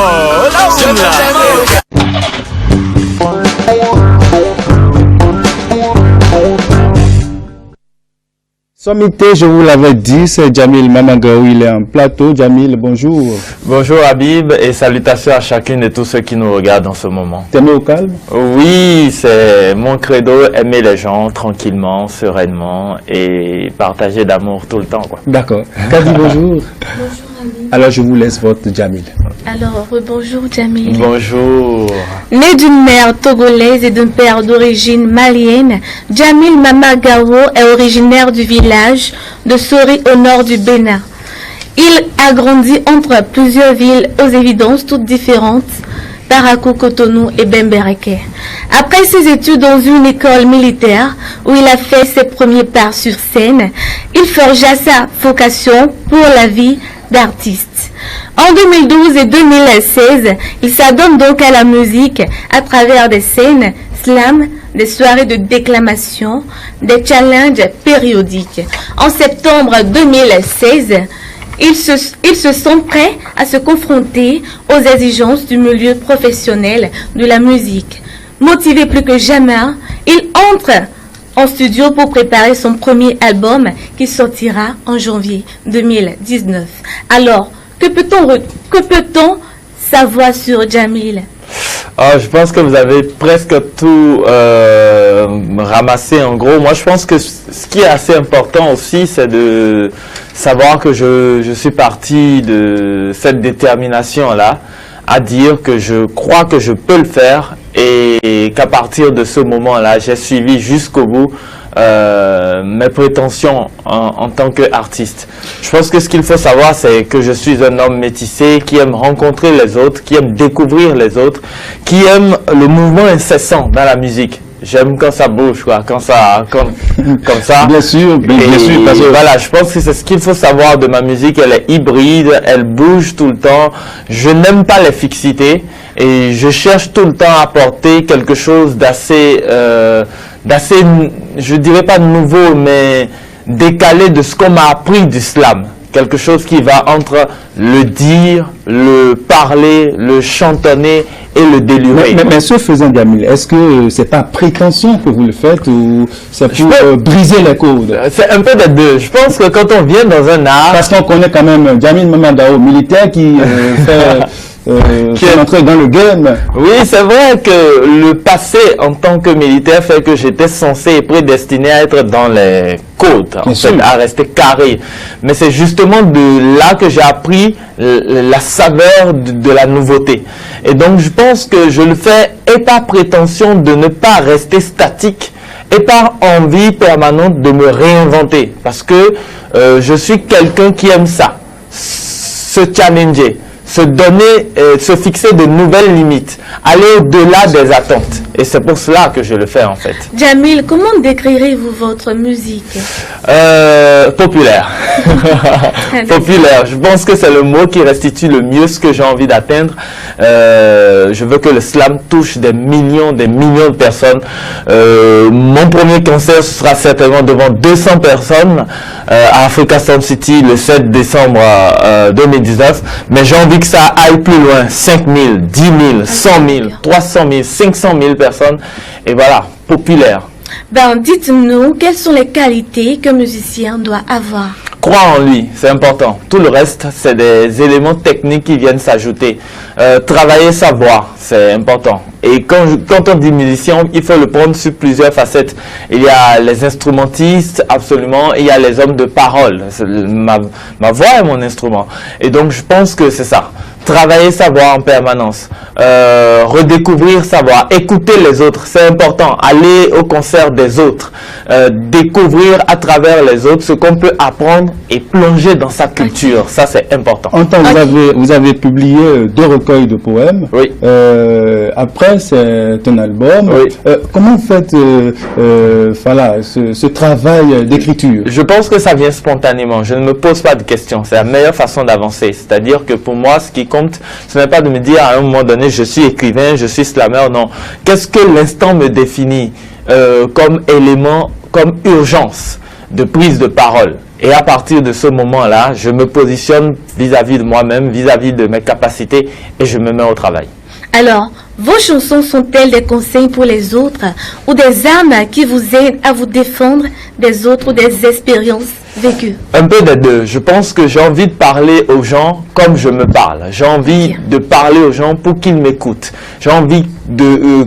là où je là.
Sommité, je vous l'avais dit, c'est Djamil Mamagaou, il est en plateau. Djamil, bonjour.
Bonjour Habib et salutations à chacune de tous ceux qui nous regardent en ce moment.
T'aimes au calme?
Oui, c'est mon credo, aimer les gens tranquillement, sereinement et partager d'amour tout le temps, quoi.
D'accord. Kadi, bonjour.
Bonjour Habib.
Alors je vous laisse votre Djamil.
Alors, bonjour Djamil.
Bonjour.
Né d'une mère togolaise et d'un père d'origine malienne, Djamil Mamagaou est originaire du village de Sori au nord du Bénin. Il a grandi entre plusieurs villes aux évidences toutes différentes, Parakou, Cotonou et Bembereke. Après ses études dans une école militaire où il a fait ses premiers pas sur scène, il forgea sa vocation pour la vie d'artiste. En 2012 et 2016, il s'adonne donc à la musique à travers des scènes slam, des soirées de déclamation, des challenges périodiques. En septembre 2016, ils se sont prêts à se confronter aux exigences du milieu professionnel de la musique. Motivé plus que jamais, il entre en studio pour préparer son premier album qui sortira en janvier 2019. Alors, que peut-on savoir sur Djamil?
Je pense que vous avez presque tout ramassé en gros. Moi, je pense que ce qui est assez important aussi, c'est de savoir que je suis parti de cette détermination-là à dire que je crois que je peux le faire et qu'à partir de ce moment-là, j'ai suivi jusqu'au bout mes prétentions en tant qu'artiste. Je pense que ce qu'il faut savoir, c'est que je suis un homme métissé qui aime rencontrer les autres, qui aime découvrir les autres, qui aime le mouvement incessant dans la musique. J'aime quand ça bouge, quoi, comme ça.
Bien sûr, bien sûr.
Parce que voilà, je pense que c'est ce qu'il faut savoir de ma musique. Elle est hybride, elle bouge tout le temps. Je n'aime pas les fixités et je cherche tout le temps à apporter quelque chose d'assez, je dirais pas nouveau, mais décalé de ce qu'on m'a appris du slam. Quelque chose qui va entre le dire, le parler, le chantonner et le délirer.
Mais ce faisant, Djamil, est-ce que c'est pas prétention que vous le faites ou c'est pour briser les codes?
C'est un peu des deux. Je pense que quand on vient dans un art...
Parce qu'on connaît quand même Djamil Mamandao, militaire qui fait entrer dans le game.
Oui, c'est vrai que le passé en tant que militaire fait que j'étais censé et prédestiné à être dans les côtes, en fait, à rester carré. Mais c'est justement de là que j'ai appris la saveur de la nouveauté. Et donc je pense que je le fais et par prétention de ne pas rester statique et par envie permanente de me réinventer. Parce que je suis quelqu'un qui aime ça, se challenger, se donner, se fixer de nouvelles limites, aller au-delà des attentes. Et c'est pour cela que je le fais en fait.
Djamil, comment décrirez-vous votre musique?
Populaire. Populaire. Je pense que c'est le mot qui restitue le mieux ce que j'ai envie d'atteindre. Je veux que le slam touche des millions de personnes. Mon premier concert sera certainement devant 200 personnes à Africa Sound City le 7 décembre 2019. Mais j'ai envie que ça aille plus loin. 5 000, 10 000, 100 000, 300 000, 500 000 personnes. Et voilà, populaire.
Ben, dites-nous, quelles sont les qualités qu'un musicien doit avoir?
Croire en lui, c'est important. Tout le reste, c'est des éléments techniques qui viennent s'ajouter. Travailler sa voix, c'est important. Et quand on dit musicien, il faut le prendre sur plusieurs facettes. Il y a les instrumentistes, absolument, et il y a les hommes de parole. Ma voix est mon instrument. Et donc, je pense que c'est ça. Travailler sa voix en permanence, redécouvrir sa voix, écouter les autres, c'est important. Aller au concert des autres, découvrir à travers les autres ce qu'on peut apprendre et plonger dans sa culture. Ça, c'est important.
En temps, vous avez publié 2 recueils de poèmes.
Oui.
Après, c'est un album.
Oui.
Comment vous faites voilà, ce travail d'écriture?
Je pense que ça vient spontanément. Je ne me pose pas de questions. C'est la meilleure façon d'avancer. C'est-à-dire que pour moi, ce qui compte, ce n'est pas de me dire à un moment donné, je suis écrivain, je suis slammer. Non. Qu'est-ce que l'instant me définit comme élément, comme urgence de prise de parole? Et à partir de ce moment-là, je me positionne vis-à-vis de moi-même, vis-à-vis de mes capacités et je me mets au travail.
Alors, vos chansons sont-elles des conseils pour les autres ou des armes qui vous aident à vous défendre des autres ou des expériences vécues?
Un peu des deux. Je pense que j'ai envie de parler aux gens comme je me parle. J'ai envie de parler aux gens pour qu'ils m'écoutent. J'ai envie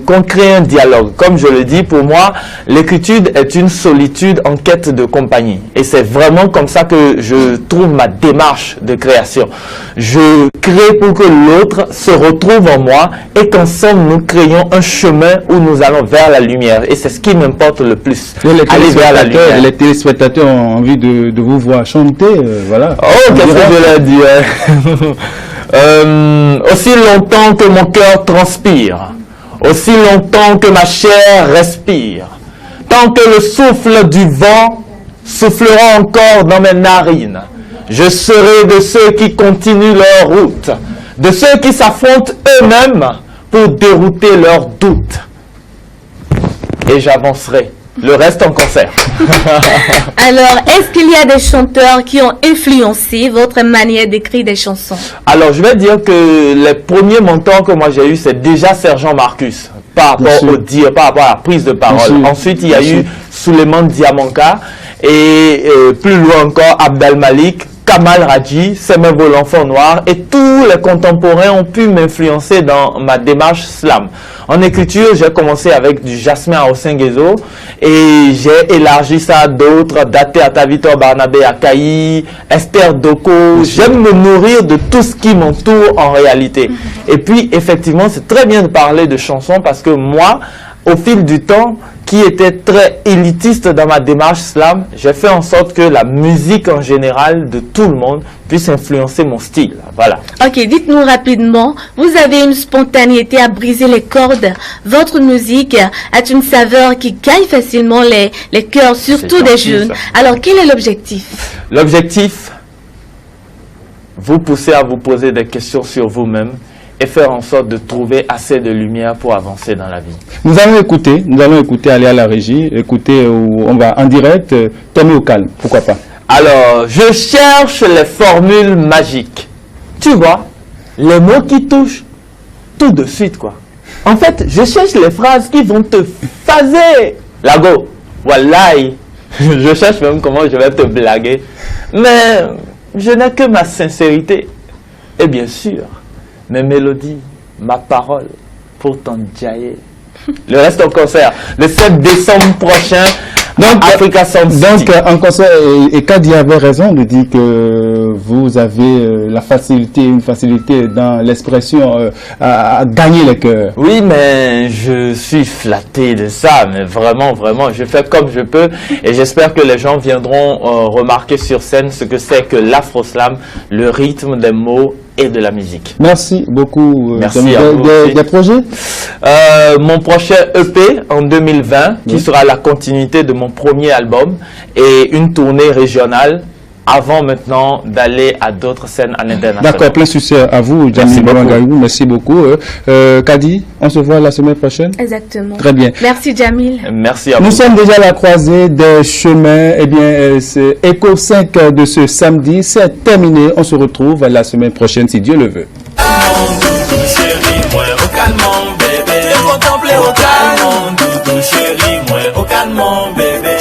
qu'on crée un dialogue. Comme je le dis, pour moi, l'écriture est une solitude en quête de compagnie. Et c'est vraiment comme ça que je trouve ma démarche de création. Je crée pour que l'autre se retrouve en moi et qu'ensemble nous créons un chemin où nous allons vers la lumière. Et c'est ce qui m'importe le plus. Aller vers la lumière.
Les téléspectateurs ont envie de vous voir chanter, voilà.
Oh, qu'est-ce que je leur dis, aussi longtemps que mon cœur transpire, aussi longtemps que ma chair respire, tant que le souffle du vent soufflera encore dans mes narines, Je serai de ceux qui continuent leur route, de ceux qui s'affrontent eux-mêmes pour dérouter leurs doutes. Et j'avancerai. Le reste en concert.
Alors, est-ce qu'il y a des chanteurs qui ont influencé votre manière d'écrire des chansons?
Alors, je vais dire que les premiers mentors que moi j'ai eu, c'est déjà Sergent Marcus, par rapport au dire, par rapport à la prise de parole. Ensuite, il y a eu Suleiman Diamanka et plus loin encore, Abdel Malik, Kamal Radji, Semevo l'enfant noir, et tous les contemporains ont pu m'influencer dans ma démarche slam. En écriture, j'ai commencé avec du Jasmin Aosengezo et j'ai élargi ça à d'autres, Daté Atavitor Barnabé Akaï, Esther Doko. J'aime me nourrir de tout ce qui m'entoure en réalité. Et puis, effectivement, c'est très bien de parler de chansons parce que moi, au fil du temps, qui était très élitiste dans ma démarche slam, j'ai fait en sorte que la musique en général de tout le monde puisse influencer mon style. Voilà.
Ok, dites-nous rapidement, vous avez une spontanéité à briser les cordes. Votre musique a une saveur qui gagne facilement les cœurs, surtout des jeunes. Alors, quel est l'objectif?
L'objectif, vous pousser à vous poser des questions sur vous-même et faire en sorte de trouver assez de lumière pour avancer dans la vie.
Nous allons écouter, aller à la régie, écouter, on va en direct, Tommy au calme, pourquoi pas.
Alors, je cherche les formules magiques. Tu vois, les mots qui touchent tout de suite, quoi. En fait, je cherche les phrases qui vont te phaser. Lago, wallahi, je cherche même comment je vais te blaguer. Mais je n'ai que ma sincérité. Et bien sûr, mes mélodies, ma parole pour t'enjailler. Le reste en concert, le 7 décembre prochain, donc, Africa Sound City.
Donc, en concert, et Kadi avait raison de dire que vous avez une facilité dans l'expression à gagner les cœurs.
Oui, mais je suis flatté de ça, mais vraiment, vraiment, je fais comme je peux et j'espère que les gens viendront remarquer sur scène ce que c'est que l'afro-slam, le rythme des mots et de la musique.
Merci beaucoup.
Merci à vous aussi.
Des projets?
Mon prochain EP en 2020, qui sera la continuité de mon premier album, et une tournée régionale avant maintenant d'aller à d'autres scènes à l'international.
D'accord, plein succès à vous, Jamil Bamangayou. Merci beaucoup. Kadi, on se voit la semaine prochaine?
Exactement.
Très bien.
Merci, Jamil.
Merci à vous.
Nous sommes déjà à la croisée des chemins. Eh bien, c'est Echo 5 de ce samedi. C'est terminé. On se retrouve la semaine prochaine, si Dieu le veut.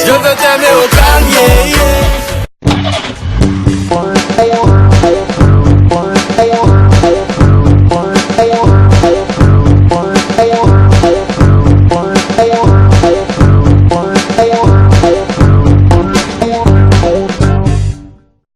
Je veux t'aimer